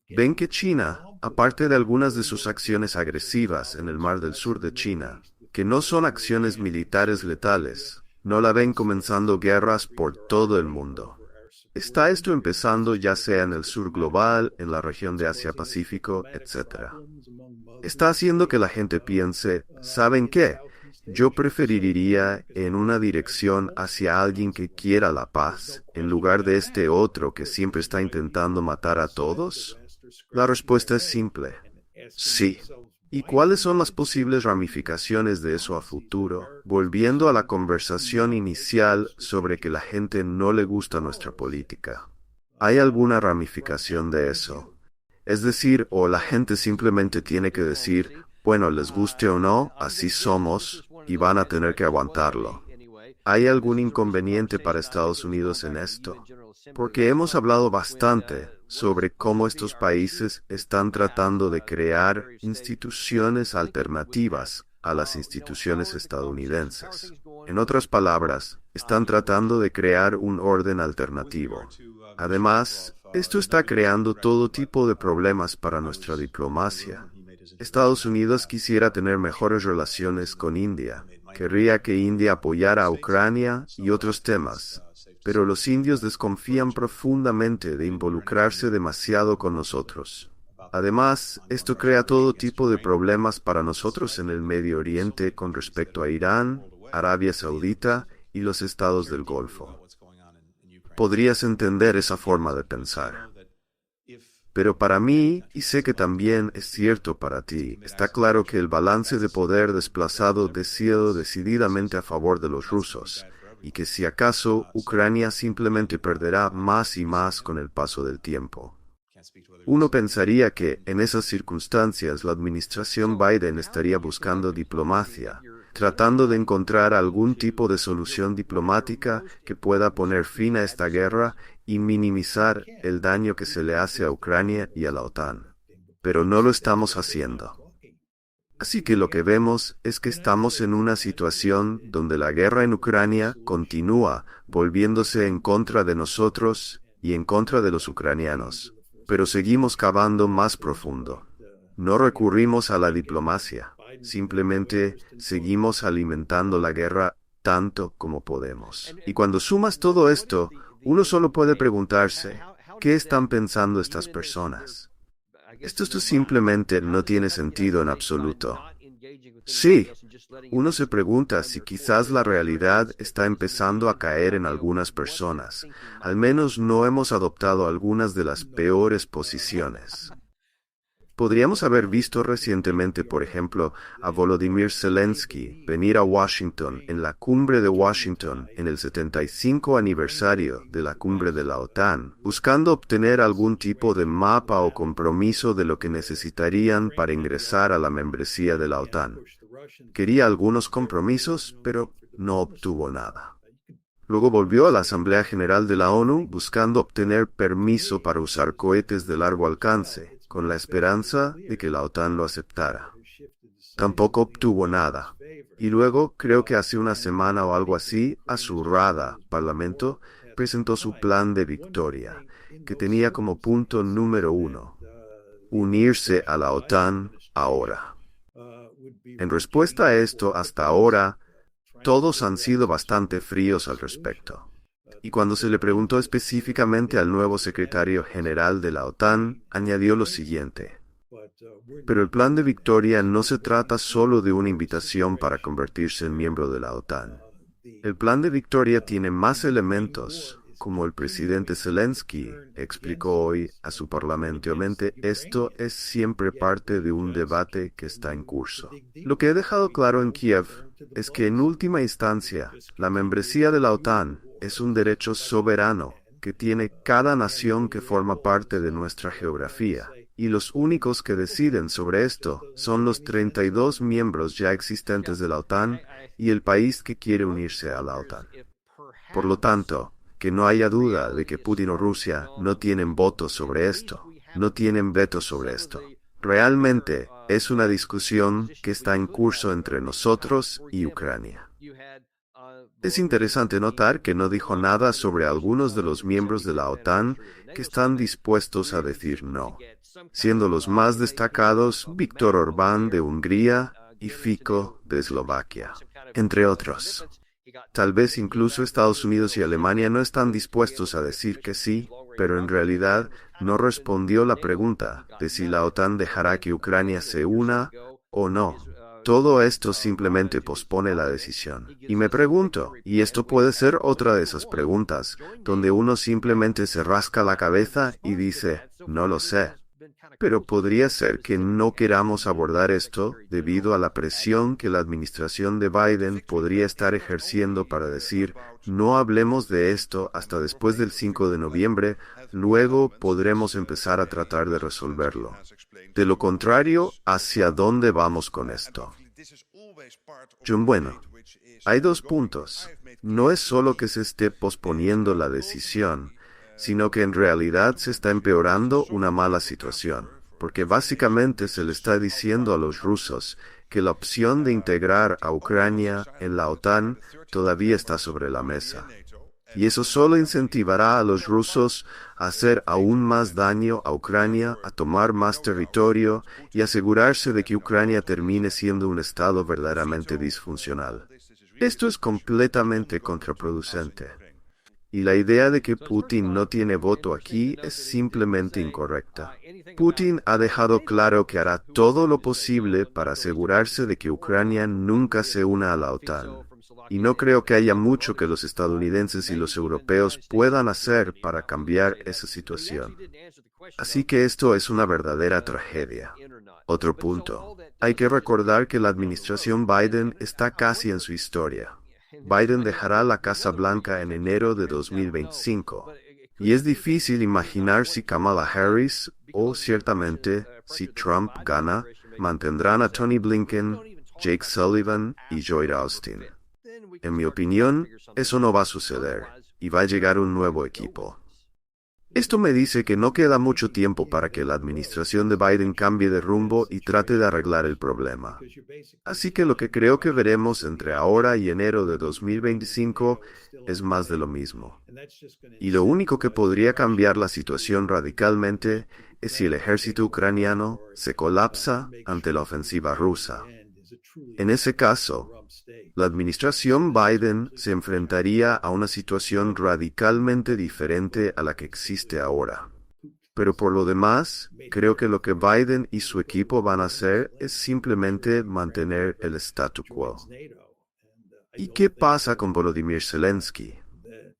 Ven que China, aparte de algunas de sus acciones agresivas en el Mar del Sur de China, que no son acciones militares letales, no la ven comenzando guerras por todo el mundo. Está esto empezando ya sea en el sur global, en la región de Asia-Pacífico, etc. Está haciendo que la gente piense, ¿saben qué? Yo preferiría en una dirección hacia alguien que quiera la paz, en lugar de este otro que siempre está intentando matar a todos. La respuesta es simple. Sí. ¿Y cuáles son las posibles ramificaciones de eso a futuro? Volviendo a la conversación inicial sobre que la gente no le gusta nuestra política. ¿Hay alguna ramificación de eso? Es decir, o la gente simplemente tiene que decir, bueno, les guste o no, así somos, y van a tener que aguantarlo. ¿hay algún inconveniente para Estados Unidos en esto? Porque hemos hablado bastante sobre cómo estos países están tratando de crear instituciones alternativas a las instituciones estadounidenses. En otras palabras, están tratando de crear un orden alternativo. Además, esto está creando todo tipo de problemas para nuestra diplomacia. Estados Unidos quisiera tener mejores relaciones con India. Querría que India apoyara a Ucrania y otros temas. Pero los indios desconfían profundamente de involucrarse demasiado con nosotros. Además, esto crea todo tipo de problemas para nosotros en el Medio Oriente con respecto a Irán, Arabia Saudita y los estados del Golfo. Podrías entender esa forma de pensar. Pero para mí, y sé que también es cierto para ti, está claro que el balance de poder desplazado decidió decididamente a favor de los rusos, y que si acaso Ucrania simplemente perderá más y más con el paso del tiempo. Uno pensaría que, en esas circunstancias, la administración Biden estaría buscando diplomacia, tratando de encontrar algún tipo de solución diplomática que pueda poner fin a esta guerra y minimizar el daño que se le hace a Ucrania y a la OTAN. Pero no lo estamos haciendo. Así que lo que vemos es que estamos en una situación donde la guerra en Ucrania continúa volviéndose en contra de nosotros y en contra de los ucranianos. Pero seguimos cavando más profundo. No recurrimos a la diplomacia, simplemente seguimos alimentando la guerra tanto como podemos. Y cuando sumas todo esto, uno solo puede preguntarse, ¿qué están pensando estas personas? Esto simplemente no tiene sentido en absoluto. Sí, uno se pregunta si quizás la realidad está empezando a caer en algunas personas. Al menos no hemos adoptado algunas de las peores posiciones. Podríamos haber visto recientemente, por ejemplo, a Volodymyr Zelensky venir a Washington en la cumbre de Washington en el 75 aniversario de la cumbre de la OTAN, buscando obtener algún tipo de mapa o compromiso de lo que necesitarían para ingresar a la membresía de la OTAN. Quería algunos compromisos, pero no obtuvo nada. Luego volvió a la Asamblea General de la ONU buscando obtener permiso para usar cohetes de largo alcance, con la esperanza de que la OTAN lo aceptara. Tampoco obtuvo nada. Y luego, creo que hace una semana o algo así, a su Rada, Parlamento, presentó su plan de victoria, que tenía como punto número 1, unirse a la OTAN ahora. En respuesta a esto, hasta ahora, todos han sido bastante fríos al respecto. Y cuando se le preguntó específicamente al nuevo secretario general de la OTAN, añadió lo siguiente: pero el plan de victoria no se trata solo de una invitación para convertirse en miembro de la OTAN. El plan de victoria tiene más elementos, como el presidente Zelensky explicó hoy a su parlamento. Esto es siempre parte de un debate que está en curso. Lo que he dejado claro en Kiev es que en última instancia, la membresía de la OTAN es un derecho soberano que tiene cada nación que forma parte de nuestra geografía, y los únicos que deciden sobre esto son los 32 miembros ya existentes de la OTAN y el país que quiere unirse a la OTAN. Por lo tanto, que no haya duda de que Putin o Rusia no tienen voto sobre esto, no tienen veto sobre esto. Realmente es una discusión que está en curso entre nosotros y Ucrania. Es interesante notar que no dijo nada sobre algunos de los miembros de la OTAN que están dispuestos a decir no, siendo los más destacados Viktor Orbán de Hungría y Fico de Eslovaquia, entre otros. Tal vez incluso Estados Unidos y Alemania no están dispuestos a decir que sí, pero en realidad no respondió la pregunta de si la OTAN dejará que Ucrania se una o no. Todo esto simplemente pospone la decisión. Y me pregunto, y esto puede ser otra de esas preguntas, donde uno simplemente se rasca la cabeza y dice, no lo sé. Pero podría ser que no queramos abordar esto debido a la presión que la administración de Biden podría estar ejerciendo para decir, no hablemos de esto hasta después del 5 de noviembre, luego podremos empezar a tratar de resolverlo. De lo contrario, ¿hacia dónde vamos con esto? Bueno, hay dos puntos. no es solo que se esté posponiendo la decisión, sino que en realidad se está empeorando una mala situación, porque básicamente se le está diciendo a los rusos que la opción de integrar a Ucrania en la OTAN todavía está sobre la mesa. Y eso solo incentivará a los rusos a hacer aún más daño a Ucrania, a tomar más territorio y asegurarse de que Ucrania termine siendo un estado verdaderamente disfuncional. Esto es completamente contraproducente. Y la idea de que Putin no tiene voto aquí es simplemente incorrecta. Putin ha dejado claro que hará todo lo posible para asegurarse de que Ucrania nunca se una a la OTAN. Y no creo que haya mucho que los estadounidenses y los europeos puedan hacer para cambiar esa situación. Así que esto es una verdadera tragedia. Otro punto. Hay que recordar que la administración Biden está casi en su historia. Biden dejará la Casa Blanca en enero de 2025. Y es difícil imaginar si Kamala Harris, o ciertamente, si Trump gana, mantendrán a Tony Blinken, Jake Sullivan y Lloyd Austin. En mi opinión, eso no va a suceder, y va a llegar un nuevo equipo. Esto me dice que no queda mucho tiempo para que la administración de Biden cambie de rumbo y trate de arreglar el problema. Así que lo que creo que veremos entre ahora y enero de 2025 es más de lo mismo. Y lo único que podría cambiar la situación radicalmente es si el ejército ucraniano se colapsa ante la ofensiva rusa. En ese caso, la administración Biden se enfrentaría a una situación radicalmente diferente a la que existe ahora. Pero por lo demás, creo que lo que Biden y su equipo van a hacer es simplemente mantener el statu quo. ¿Y qué pasa con Volodymyr Zelensky?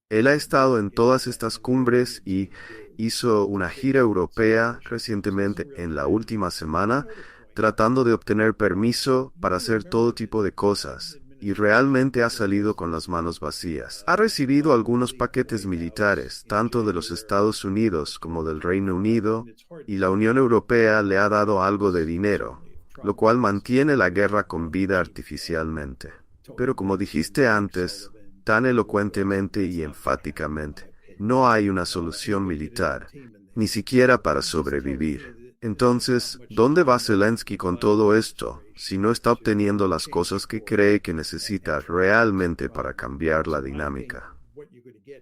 Él ha estado en todas estas cumbres y hizo una gira europea recientemente en la última semana, tratando de obtener permiso para hacer todo tipo de cosas, y realmente ha salido con las manos vacías. Ha recibido algunos paquetes militares, tanto de los Estados Unidos como del Reino Unido, y la Unión Europea le ha dado algo de dinero, lo cual mantiene la guerra con vida artificialmente. Pero como dijiste antes, tan elocuentemente y enfáticamente, no hay una solución militar, ni siquiera para sobrevivir. Entonces, ¿dónde va Zelensky con todo esto, si no está obteniendo las cosas que cree que necesita realmente para cambiar la dinámica?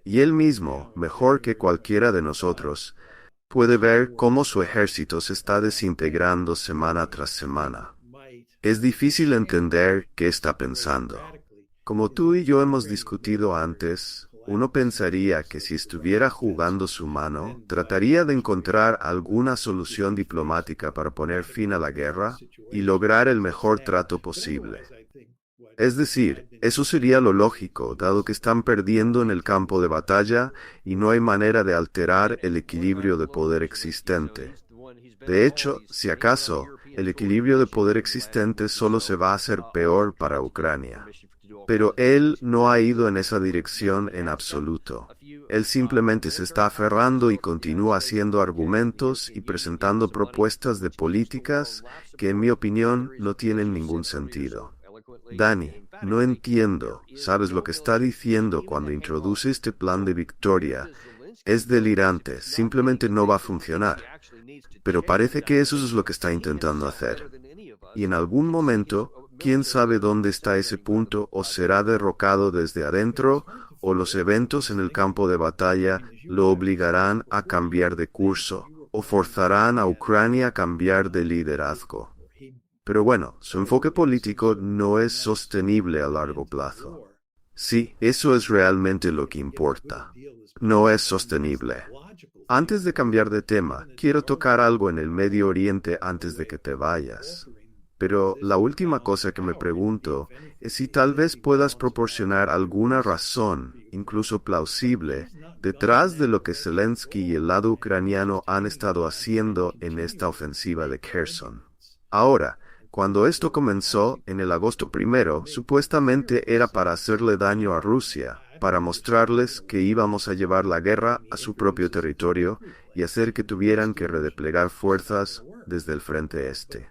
Y él mismo, mejor que cualquiera de nosotros, puede ver cómo su ejército se está desintegrando semana tras semana. Es difícil entender qué está pensando. Como tú y yo hemos discutido antes, uno pensaría que si estuviera jugando su mano, trataría de encontrar alguna solución diplomática para poner fin a la guerra y lograr el mejor trato posible. Es decir, eso sería lo lógico, dado que están perdiendo en el campo de batalla y no hay manera de alterar el equilibrio de poder existente. De hecho, si acaso, el equilibrio de poder existente solo se va a hacer peor para Ucrania. Pero él no ha ido en esa dirección en absoluto. Él simplemente se está aferrando y continúa haciendo argumentos y presentando propuestas de políticas que, en mi opinión, no tienen ningún sentido. Dani, no entiendo. ¿Sabes lo que está diciendo cuando introduce este plan de victoria? Es delirante, simplemente no va a funcionar. Pero parece que eso es lo que está intentando hacer. Y en algún momento, quién sabe dónde está ese punto, o será derrocado desde adentro, o los eventos en el campo de batalla lo obligarán a cambiar de curso, o forzarán a Ucrania a cambiar de liderazgo. Pero bueno, su enfoque político no es sostenible a largo plazo. Sí, eso es realmente lo que importa. No es sostenible. Antes de cambiar de tema, quiero tocar algo en el Medio Oriente antes de que te vayas. Pero la última cosa que me pregunto es si tal vez puedas proporcionar alguna razón, incluso plausible, detrás de lo que Zelensky y el lado ucraniano han estado haciendo en esta ofensiva de Kherson. Ahora, cuando esto comenzó, en el agosto 1, supuestamente era para hacerle daño a Rusia, para mostrarles que íbamos a llevar la guerra a su propio territorio y hacer que tuvieran que redeplegar fuerzas desde el frente este.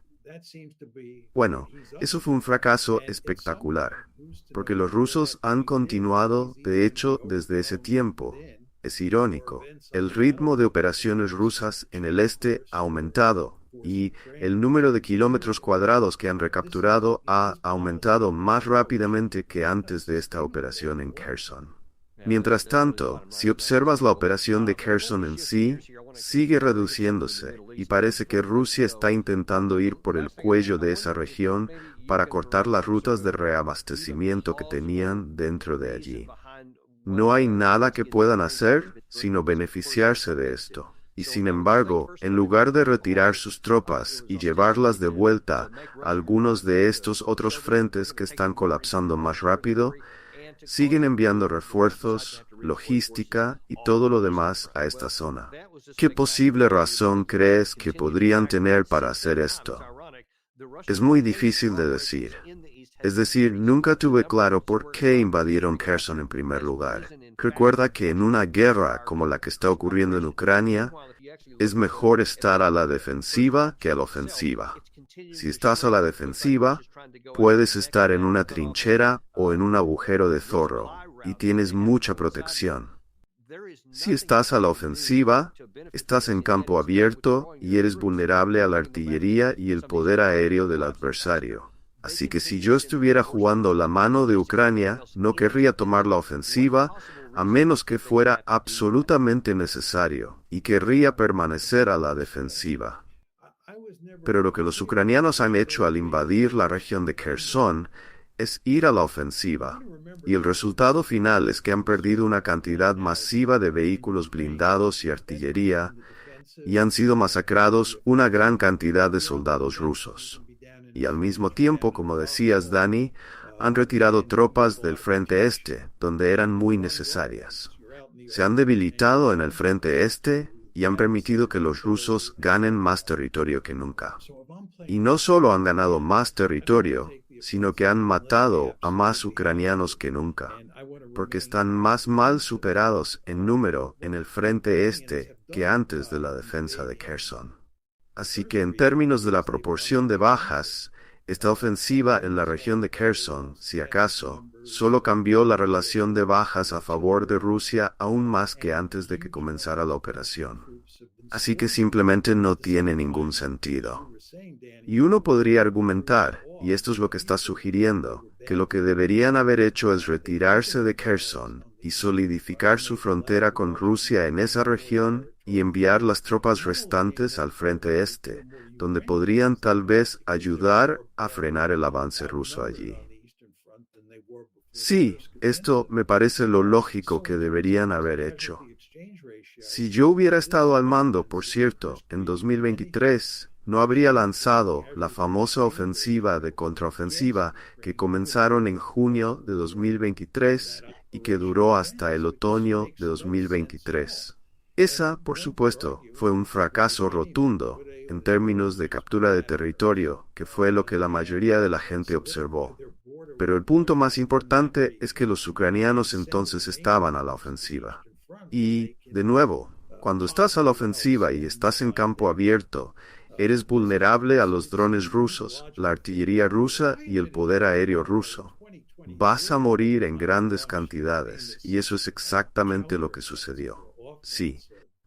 Bueno, eso fue un fracaso espectacular, porque los rusos han continuado, de hecho, desde ese tiempo. Es irónico, el ritmo de operaciones rusas en el este ha aumentado, y el número de kilómetros cuadrados que han recapturado ha aumentado más rápidamente que antes de esta operación en Kherson. Mientras tanto, si observas la operación de Kherson en sí, sigue reduciéndose, y parece que Rusia está intentando ir por el cuello de esa región para cortar las rutas de reabastecimiento que tenían dentro de allí. No hay nada que puedan hacer sino beneficiarse de esto. Y sin embargo, en lugar de retirar sus tropas y llevarlas de vuelta a algunos de estos otros frentes que están colapsando más rápido, siguen enviando refuerzos, logística y todo lo demás a esta zona. ¿Qué posible razón crees que podrían tener para hacer esto? Es muy difícil de decir. Es decir, nunca tuve claro por qué invadieron Kherson en primer lugar. Recuerda que en una guerra como la que está ocurriendo en Ucrania, es mejor estar a la defensiva que a la ofensiva. Si estás a la defensiva, puedes estar en una trinchera o en un agujero de zorro, y tienes mucha protección. Si estás a la ofensiva, estás en campo abierto y eres vulnerable a la artillería y el poder aéreo del adversario. Así que si yo estuviera jugando la mano de Ucrania, no querría tomar la ofensiva, a menos que fuera absolutamente necesario, y querría permanecer a la defensiva. Pero lo que los ucranianos han hecho al invadir la región de Kherson es ir a la ofensiva, y el resultado final es que han perdido una cantidad masiva de vehículos blindados y artillería, y han sido masacrados una gran cantidad de soldados rusos. Y al mismo tiempo, como decías, Dani, han retirado tropas del frente este, donde eran muy necesarias. Se han debilitado en el frente este y han permitido que los rusos ganen más territorio que nunca. Y no solo han ganado más territorio, sino que han matado a más ucranianos que nunca, porque están más mal superados en número en el frente este que antes de la defensa de Kherson. Así que en términos de la proporción de bajas, esta ofensiva en la región de Kherson, si acaso, solo cambió la relación de bajas a favor de Rusia aún más que antes de que comenzara la operación. Así que simplemente no tiene ningún sentido. Y uno podría argumentar, y esto es lo que está sugiriendo, que lo que deberían haber hecho es retirarse de Kherson y solidificar su frontera con Rusia en esa región y enviar las tropas restantes al frente este, donde podrían tal vez ayudar a frenar el avance ruso allí. Sí, esto me parece lo lógico que deberían haber hecho. Si yo hubiera estado al mando, por cierto, en 2023, no habría lanzado la famosa ofensiva de contraofensiva que comenzaron en junio de 2023 y que duró hasta el otoño de 2023. Esa, por supuesto, fue un fracaso rotundo en términos de captura de territorio, que fue lo que la mayoría de la gente observó. Pero el punto más importante es que los ucranianos entonces estaban a la ofensiva. Y, de nuevo, cuando estás a la ofensiva y estás en campo abierto, eres vulnerable a los drones rusos, la artillería rusa y el poder aéreo ruso. Vas a morir en grandes cantidades, y eso es exactamente lo que sucedió. Sí.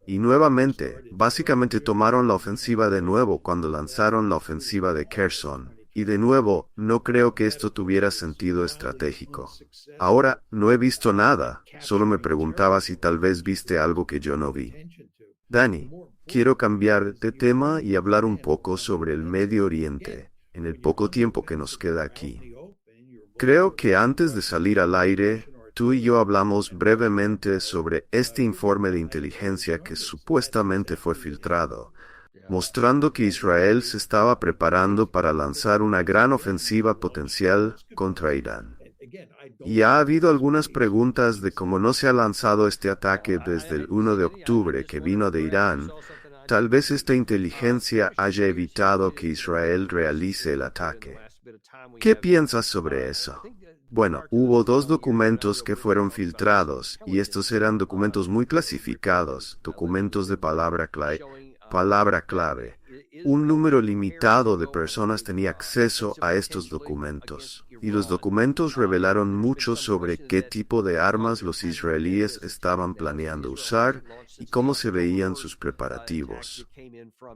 Y nuevamente, básicamente tomaron la ofensiva de nuevo cuando lanzaron la ofensiva de Kherson. Y de nuevo, no creo que esto tuviera sentido estratégico. Ahora, no he visto nada, solo me preguntaba si tal vez viste algo que yo no vi. Dani, quiero cambiar de tema y hablar un poco sobre el Medio Oriente, en el poco tiempo que nos queda aquí. Creo que antes de salir al aire, tú y yo hablamos brevemente sobre este informe de inteligencia que supuestamente fue filtrado, mostrando que Israel se estaba preparando para lanzar una gran ofensiva potencial contra Irán. Y ha habido algunas preguntas de cómo no se ha lanzado este ataque desde el 1 de octubre que vino de Irán. Tal vez esta inteligencia haya evitado que Israel realice el ataque. ¿Qué piensas sobre eso? Bueno, hubo 2 documentos que fueron filtrados, y estos eran documentos muy clasificados, documentos de palabra clave, Un número limitado de personas tenía acceso a estos documentos, y los documentos revelaron mucho sobre qué tipo de armas los israelíes estaban planeando usar y cómo se veían sus preparativos.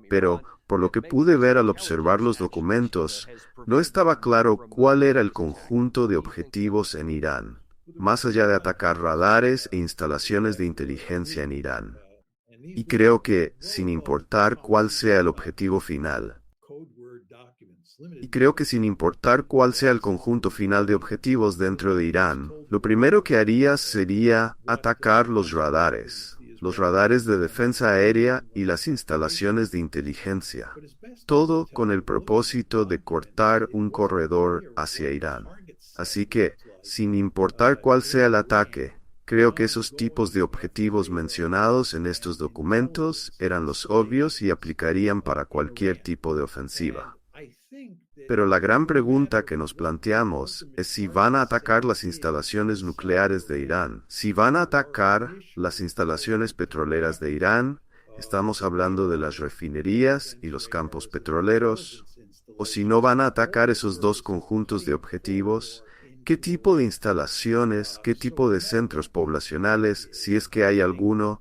Pero, por lo que pude ver al observar los documentos, no estaba claro cuál era el conjunto de objetivos en Irán, más allá de atacar radares e instalaciones de inteligencia en Irán. Y creo que, sin importar cuál sea el objetivo final, el conjunto final de objetivos dentro de Irán, lo primero que haría sería atacar los radares de defensa aérea y las instalaciones de inteligencia, todo con el propósito de cortar un corredor hacia Irán. Así que, sin importar cuál sea el ataque, creo que esos tipos de objetivos mencionados en estos documentos eran los obvios y aplicarían para cualquier tipo de ofensiva. Pero la gran pregunta que nos planteamos es si van a atacar las instalaciones nucleares de Irán. Si van a atacar las instalaciones petroleras de Irán, estamos hablando de las refinerías y los campos petroleros, o si no van a atacar esos dos conjuntos de objetivos. ¿Qué tipo de instalaciones, qué tipo de centros poblacionales, si es que hay alguno,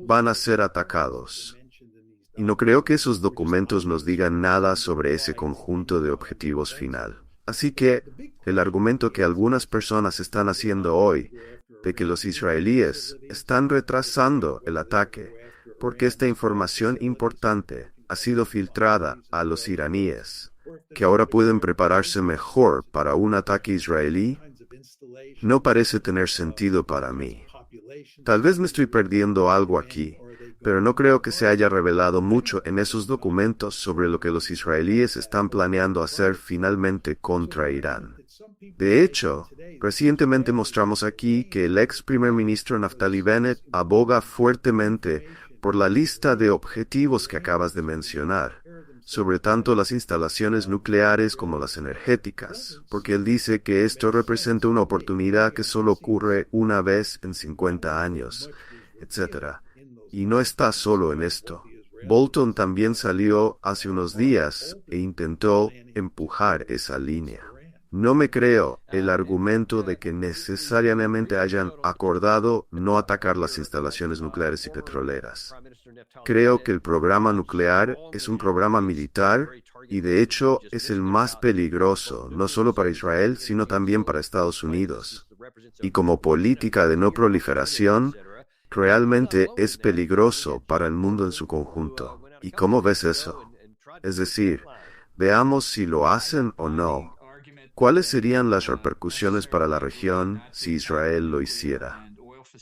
van a ser atacados? Y no creo que esos documentos nos digan nada sobre ese conjunto de objetivos final. Así que, el argumento que algunas personas están haciendo hoy, de que los israelíes están retrasando el ataque, porque esta información importante ha sido filtrada a los iraníes, que ahora pueden prepararse mejor para un ataque israelí, no parece tener sentido para mí. Tal vez me estoy perdiendo algo aquí, pero no creo que se haya revelado mucho en esos documentos sobre lo que los israelíes están planeando hacer finalmente contra Irán. De hecho, recientemente mostramos aquí que el ex primer ministro Naftali Bennett aboga fuertemente por la lista de objetivos que acabas de mencionar, sobre tanto las instalaciones nucleares como las energéticas, porque él dice que esto representa una oportunidad que solo ocurre una vez en 50 años, etc. Y no está solo en esto. Bolton también salió hace unos días e intentó empujar esa línea. No me creo el argumento de que necesariamente hayan acordado no atacar las instalaciones nucleares y petroleras. Creo que el programa nuclear es un programa militar y de hecho es el más peligroso, no solo para Israel, sino también para Estados Unidos. Y como política de no proliferación, realmente es peligroso para el mundo en su conjunto. ¿Y cómo ves eso? Es decir, veamos si lo hacen o no. ¿Cuáles serían las repercusiones para la región si Israel lo hiciera?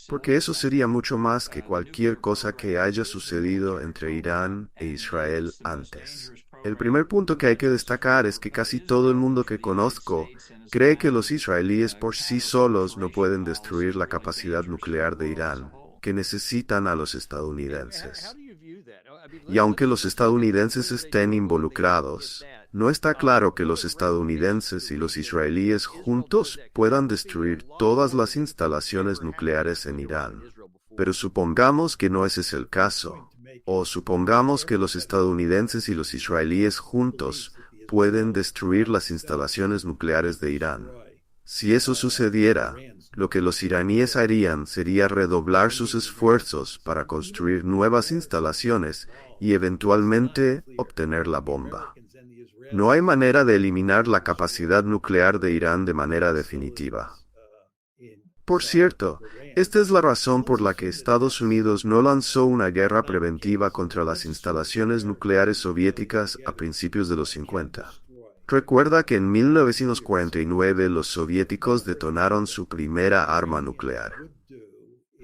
Porque eso sería mucho más que cualquier cosa que haya sucedido entre Irán e Israel antes. El primer punto que hay que destacar es que casi todo el mundo que conozco cree que los israelíes por sí solos no pueden destruir la capacidad nuclear de Irán, que necesitan a los estadounidenses. Y aunque los estadounidenses estén involucrados, no está claro que los estadounidenses y los israelíes juntos puedan destruir todas las instalaciones nucleares en Irán. Pero supongamos que no ese es el caso, o supongamos que los estadounidenses y los israelíes juntos pueden destruir las instalaciones nucleares de Irán. Si eso sucediera, lo que los iraníes harían sería redoblar sus esfuerzos para construir nuevas instalaciones y eventualmente obtener la bomba. No hay manera de eliminar la capacidad nuclear de Irán de manera definitiva. Por cierto, esta es la razón por la que Estados Unidos no lanzó una guerra preventiva contra las instalaciones nucleares soviéticas a principios de los 50. Recuerda que en 1949 los soviéticos detonaron su primera arma nuclear.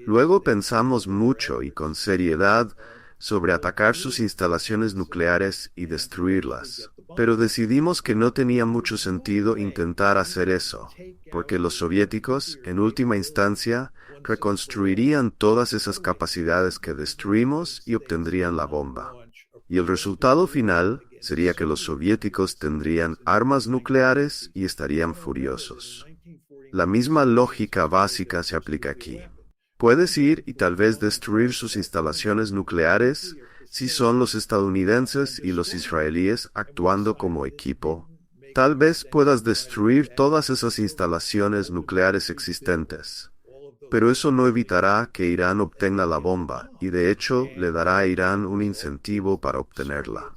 Luego pensamos mucho y con seriedad sobre atacar sus instalaciones nucleares y destruirlas. Pero decidimos que no tenía mucho sentido intentar hacer eso, porque los soviéticos, en última instancia, reconstruirían todas esas capacidades que destruimos y obtendrían la bomba. Y el resultado final sería que los soviéticos tendrían armas nucleares y estarían furiosos. La misma lógica básica se aplica aquí. Puedes ir y tal vez destruir sus instalaciones nucleares Si son los estadounidenses y los israelíes actuando como equipo, tal vez puedas destruir todas esas instalaciones nucleares existentes. Pero eso no evitará que Irán obtenga la bomba, y de hecho le dará a Irán un incentivo para obtenerla.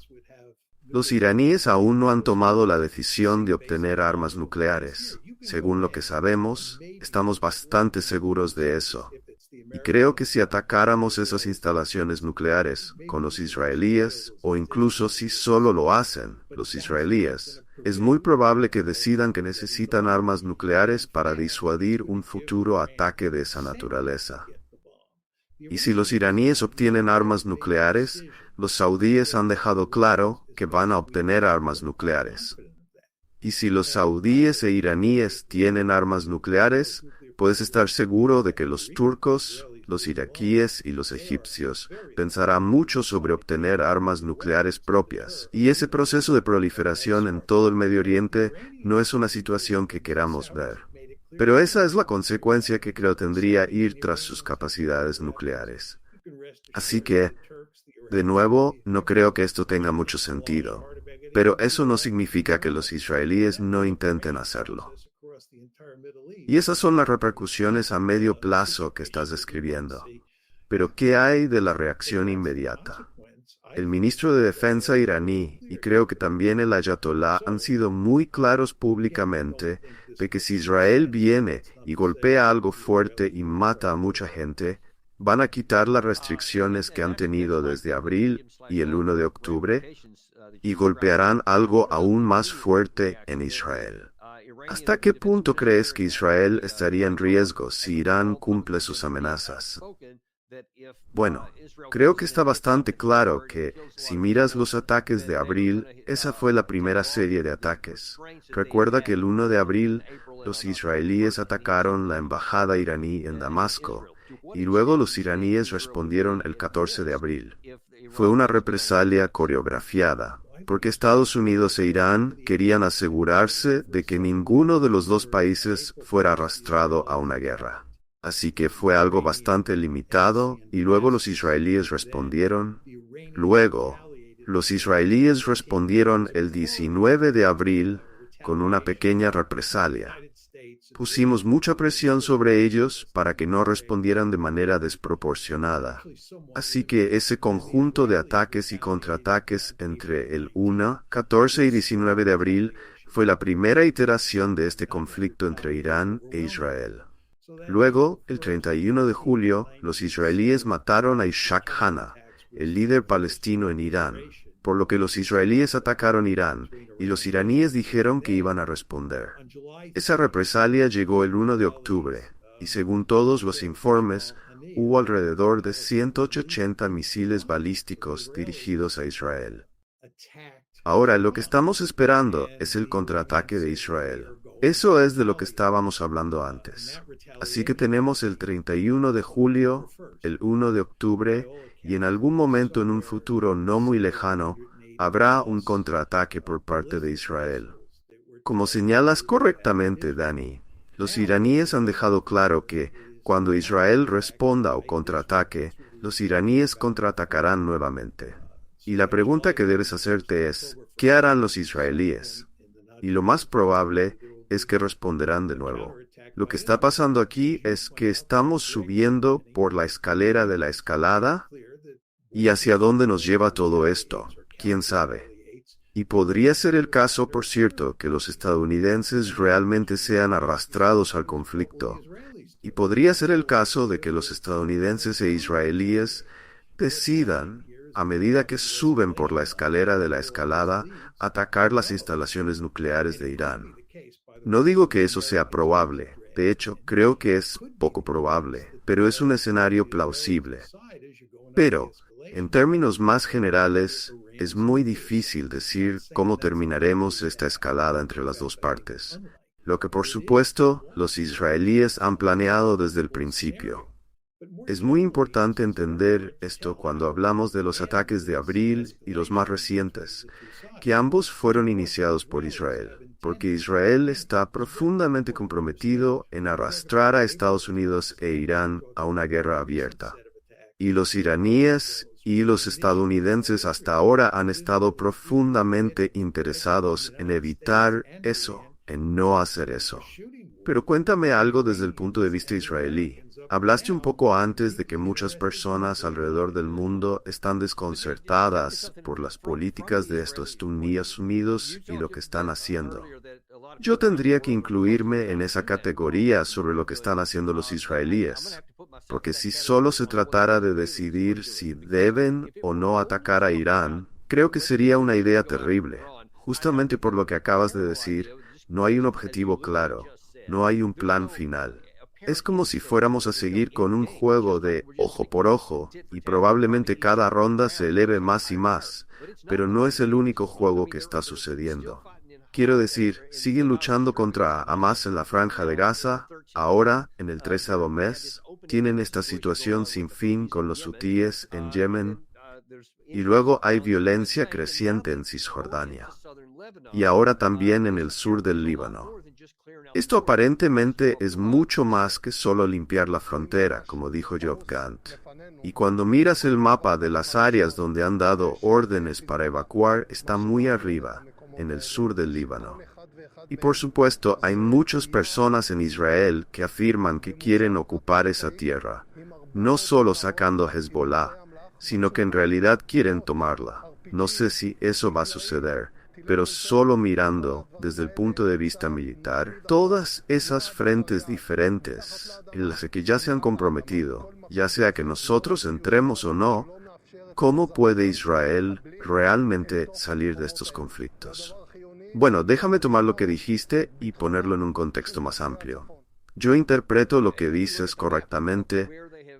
Los iraníes aún no han tomado la decisión de obtener armas nucleares. Según lo que sabemos, estamos bastante seguros de eso. Y creo que si atacáramos esas instalaciones nucleares con los israelíes, o incluso si solo lo hacen los israelíes, es muy probable que decidan que necesitan armas nucleares para disuadir un futuro ataque de esa naturaleza. Y si los iraníes obtienen armas nucleares, los saudíes han dejado claro que van a obtener armas nucleares. Y si los saudíes e iraníes tienen armas nucleares, puedes estar seguro de que los turcos, los iraquíes y los egipcios pensarán mucho sobre obtener armas nucleares propias. Y ese proceso de proliferación en todo el Medio Oriente no es una situación que queramos ver. Pero esa es la consecuencia que creo tendría ir tras sus capacidades nucleares. Así que, de nuevo, no creo que esto tenga mucho sentido. Pero eso no significa que los israelíes no intenten hacerlo. Y esas son las repercusiones a medio plazo que estás describiendo. Pero ¿qué hay de la reacción inmediata? El ministro de Defensa iraní, y creo que también el ayatolá, han sido muy claros públicamente de que si Israel viene y golpea algo fuerte y mata a mucha gente, van a quitar las restricciones que han tenido desde abril y el 1 de octubre y golpearán algo aún más fuerte en Israel. ¿Hasta qué punto crees que Israel estaría en riesgo si Irán cumple sus amenazas? Bueno, creo que está bastante claro que, si miras los ataques de abril, esa fue la primera serie de ataques. Recuerda que el 1 de abril, los israelíes atacaron la embajada iraní en Damasco, y luego los iraníes respondieron el 14 de abril. Fue una represalia coreografiada, porque Estados Unidos e Irán querían asegurarse de que ninguno de los dos países fuera arrastrado a una guerra. Así que fue algo bastante limitado, y luego los israelíes respondieron. Luego, los israelíes respondieron el 19 de abril con una pequeña represalia. Pusimos mucha presión sobre ellos para que no respondieran de manera desproporcionada. Así que ese conjunto de ataques y contraataques entre el 1, 14 y 19 de abril fue la primera iteración de este conflicto entre Irán e Israel. Luego, el 31 de julio, los israelíes mataron a Ishaq Hanna, el líder palestino en Irán, por lo que los israelíes atacaron Irán, y los iraníes dijeron que iban a responder. Esa represalia llegó el 1 de octubre, y según todos los informes, hubo alrededor de 180 misiles balísticos dirigidos a Israel. Ahora, lo que estamos esperando es el contraataque de Israel. Eso es de lo que estábamos hablando antes. Así que tenemos el 31 de julio, el 1 de octubre, y en algún momento en un futuro no muy lejano, habrá un contraataque por parte de Israel. Como señalas correctamente, Dani, los iraníes han dejado claro que, cuando Israel responda o contraataque, los iraníes contraatacarán nuevamente. Y la pregunta que debes hacerte es, ¿qué harán los israelíes? Y lo más probable es que responderán de nuevo. Lo que está pasando aquí es que estamos subiendo por la escalera de la escalada, y hacia dónde nos lleva todo esto, quién sabe. Y podría ser el caso, por cierto, que los estadounidenses realmente sean arrastrados al conflicto. Y podría ser el caso de que los estadounidenses e israelíes decidan, a medida que suben por la escalera de la escalada, atacar las instalaciones nucleares de Irán. No digo que eso sea probable, de hecho, creo que es poco probable, pero es un escenario plausible. Pero, en términos más generales, es muy difícil decir cómo terminaremos esta escalada entre las dos partes, lo que por supuesto los israelíes han planeado desde el principio. Es muy importante entender esto cuando hablamos de los ataques de abril y los más recientes, que ambos fueron iniciados por Israel, porque Israel está profundamente comprometido en arrastrar a Estados Unidos e Irán a una guerra abierta. Y los iraníes Y los estadounidenses hasta ahora han estado profundamente interesados en evitar eso, en no hacer eso. Pero cuéntame algo desde el punto de vista israelí. Hablaste un poco antes de que muchas personas alrededor del mundo están desconcertadas por las políticas de estos Estados Unidos y lo que están haciendo. Yo tendría que incluirme en esa categoría sobre lo que están haciendo los israelíes, porque si solo se tratara de decidir si deben o no atacar a Irán, creo que sería una idea terrible. Justamente por lo que acabas de decir, no hay un objetivo claro, no hay un plan final. Es como si fuéramos a seguir con un juego de ojo por ojo, y probablemente cada ronda se eleve más y más, pero no es el único juego que está sucediendo. Quiero decir, siguen luchando contra Hamas en la Franja de Gaza, ahora, en el 13º mes, tienen esta situación sin fin con los hutíes en Yemen, y luego hay violencia creciente en Cisjordania, y ahora también en el sur del Líbano. Esto aparentemente es mucho más que solo limpiar la frontera, como dijo Yoav Gant. Y cuando miras el mapa de las áreas donde han dado órdenes para evacuar, está muy arriba, en el sur del Líbano. Y por supuesto, hay muchas personas en Israel que afirman que quieren ocupar esa tierra, no solo sacando a Hezbollah, sino que en realidad quieren tomarla. No sé si eso va a suceder, pero solo mirando desde el punto de vista militar, todas esas frentes diferentes en las que ya se han comprometido, ya sea que nosotros entremos o no, ¿cómo puede Israel realmente salir de estos conflictos? Bueno, déjame tomar lo que dijiste y ponerlo en un contexto más amplio. Yo interpreto lo que dices correctamente,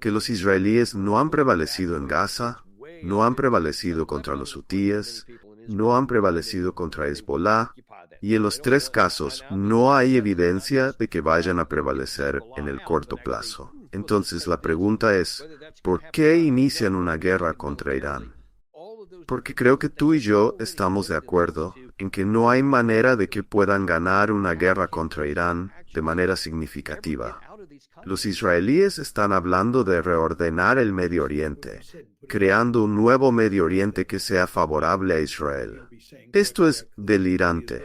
que los israelíes no han prevalecido en Gaza, no han prevalecido contra los hutíes, no han prevalecido contra Hezbollah, y en los tres casos no hay evidencia de que vayan a prevalecer en el corto plazo. Entonces la pregunta es, ¿por qué inician una guerra contra Irán? Porque creo que tú y yo estamos de acuerdo en que no hay manera de que puedan ganar una guerra contra Irán de manera significativa. Los israelíes están hablando de reordenar el Medio Oriente, creando un nuevo Medio Oriente que sea favorable a Israel. Esto es delirante.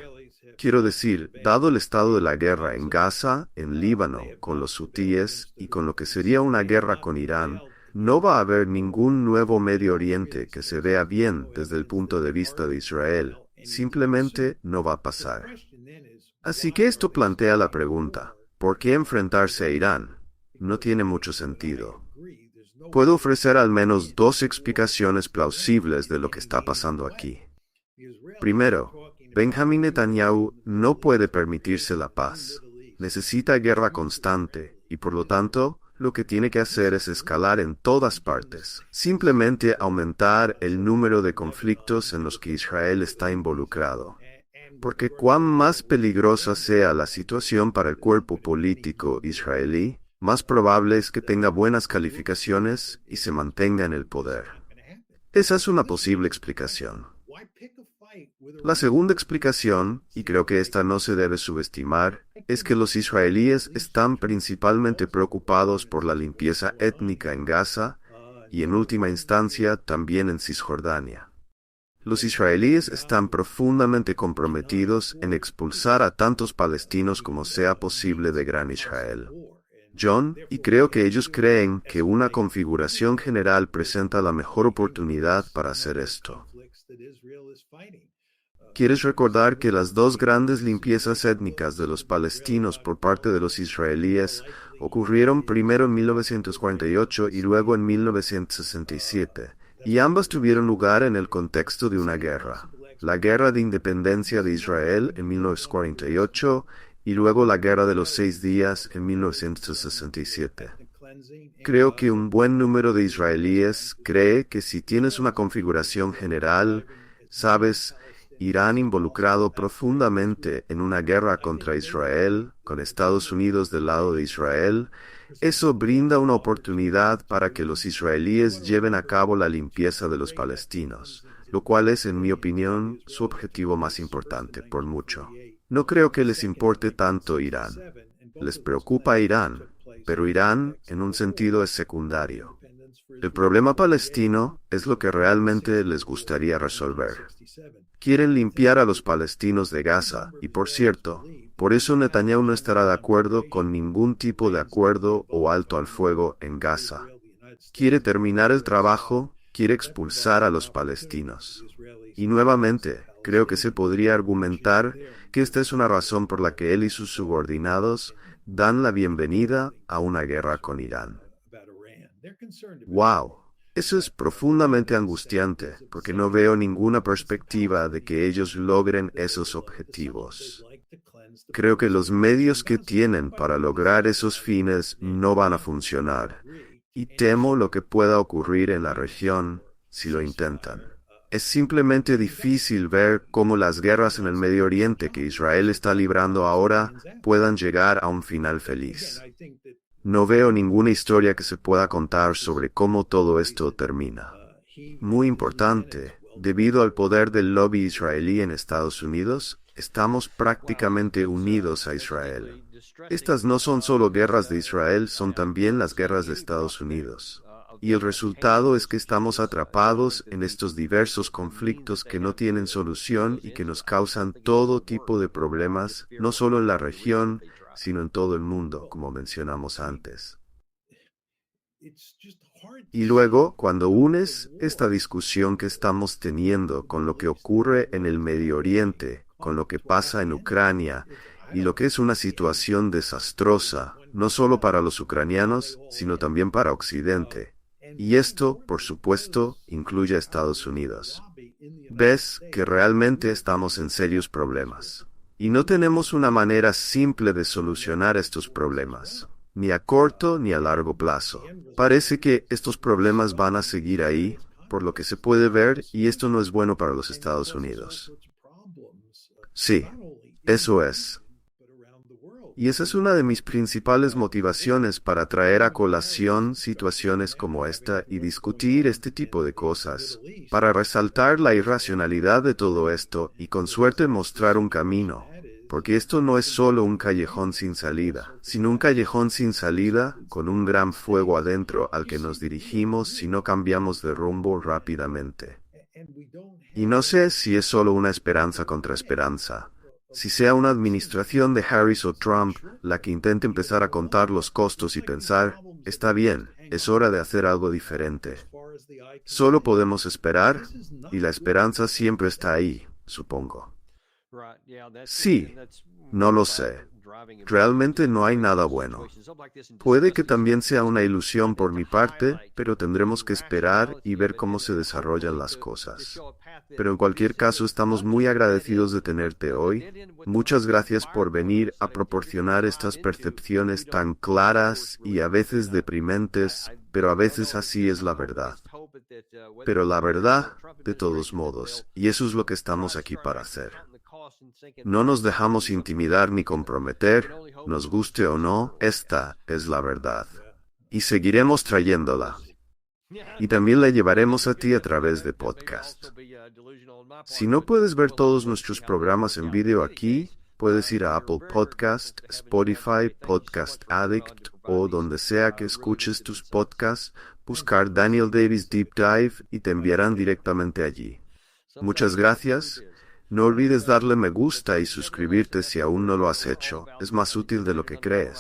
Quiero decir, dado el estado de la guerra en Gaza, en Líbano, con los hutíes y con lo que sería una guerra con Irán, no va a haber ningún nuevo Medio Oriente que se vea bien desde el punto de vista de Israel. Simplemente no va a pasar. Así que esto plantea la pregunta, ¿por qué enfrentarse a Irán? No tiene mucho sentido. Puedo ofrecer al menos dos explicaciones plausibles de lo que está pasando aquí. Primero, Benjamin Netanyahu no puede permitirse la paz. Necesita guerra constante y por lo tanto, lo que tiene que hacer es escalar en todas partes. Simplemente aumentar el número de conflictos en los que Israel está involucrado. Porque cuán más peligrosa sea la situación para el cuerpo político israelí, más probable es que tenga buenas calificaciones y se mantenga en el poder. Esa es una posible explicación. La segunda explicación, y creo que esta no se debe subestimar, es que los israelíes están principalmente preocupados por la limpieza étnica en Gaza y en última instancia también en Cisjordania. Los israelíes están profundamente comprometidos en expulsar a tantos palestinos como sea posible de Gran Israel. John, y creo que ellos creen que una configuración general presenta la mejor oportunidad para hacer esto. ¿Quieres recordar que las dos grandes limpiezas étnicas de los palestinos por parte de los israelíes ocurrieron primero en 1948 y luego en 1967? Y ambas tuvieron lugar en el contexto de una guerra. La Guerra de Independencia de Israel en 1948 y luego la Guerra de los 6 Días en 1967. Creo que un buen número de israelíes cree que si tienes una configuración general, sabes, Irán involucrado profundamente en una guerra contra Israel, con Estados Unidos del lado de Israel, eso brinda una oportunidad para que los israelíes lleven a cabo la limpieza de los palestinos, lo cual es, en mi opinión, su objetivo más importante, por mucho. No creo que les importe tanto Irán. Les preocupa Irán, pero Irán, en un sentido, es secundario. El problema palestino es lo que realmente les gustaría resolver. Quieren limpiar a los palestinos de Gaza, y por cierto, por eso Netanyahu no estará de acuerdo con ningún tipo de acuerdo o alto al fuego en Gaza. Quiere terminar el trabajo, quiere expulsar a los palestinos. Y nuevamente, creo que se podría argumentar que esta es una razón por la que él y sus subordinados dan la bienvenida a una guerra con Irán. ¡Wow! Eso es profundamente angustiante, porque no veo ninguna perspectiva de que ellos logren esos objetivos. Creo que los medios que tienen para lograr esos fines no van a funcionar, y temo lo que pueda ocurrir en la región si lo intentan. Es simplemente difícil ver cómo las guerras en el Medio Oriente que Israel está librando ahora puedan llegar a un final feliz. No veo ninguna historia que se pueda contar sobre cómo todo esto termina. Muy importante, debido al poder del lobby israelí en Estados Unidos, estamos prácticamente unidos a Israel. Estas no son solo guerras de Israel, son también las guerras de Estados Unidos. Y el resultado es que estamos atrapados en estos diversos conflictos que no tienen solución y que nos causan todo tipo de problemas, no solo en la región, sino en todo el mundo, como mencionamos antes. Y luego, cuando unes esta discusión que estamos teniendo con lo que ocurre en el Medio Oriente, con lo que pasa en Ucrania, y lo que es una situación desastrosa, no solo para los ucranianos, sino también para Occidente. Y esto, por supuesto, incluye a Estados Unidos. Ves que realmente estamos en serios problemas. Y no tenemos una manera simple de solucionar estos problemas, ni a corto ni a largo plazo. Parece que estos problemas van a seguir ahí, por lo que se puede ver, y esto no es bueno para los Estados Unidos. Sí, eso es. Y esa es una de mis principales motivaciones para traer a colación situaciones como esta y discutir este tipo de cosas, para resaltar la irracionalidad de todo esto y con suerte mostrar un camino, porque esto no es solo un callejón sin salida, sino un callejón sin salida con un gran fuego adentro al que nos dirigimos si no cambiamos de rumbo rápidamente. Y no sé si es solo una esperanza contra esperanza. Si sea una administración de Harris o Trump la que intente empezar a contar los costos y pensar, está bien, es hora de hacer algo diferente. Solo podemos esperar, y la esperanza siempre está ahí, supongo. Sí, no lo sé. Realmente no hay nada bueno. Puede que también sea una ilusión por mi parte, pero tendremos que esperar y ver cómo se desarrollan las cosas. Pero en cualquier caso, estamos muy agradecidos de tenerte hoy. Muchas gracias por venir a proporcionar estas percepciones tan claras y a veces deprimentes, pero a veces así es la verdad. Pero la verdad, de todos modos, y eso es lo que estamos aquí para hacer. No nos dejamos intimidar ni comprometer, nos guste o no, esta es la verdad. Y seguiremos trayéndola. Y también la llevaremos a ti a través de podcast. Si no puedes ver todos nuestros programas en video aquí, puedes ir a Apple Podcast, Spotify, Podcast Addict o donde sea que escuches tus podcasts, buscar Daniel Davis Deep Dive y te enviarán directamente allí. Muchas gracias. No olvides darle me gusta y suscribirte si aún no lo has hecho. Es más útil de lo que crees.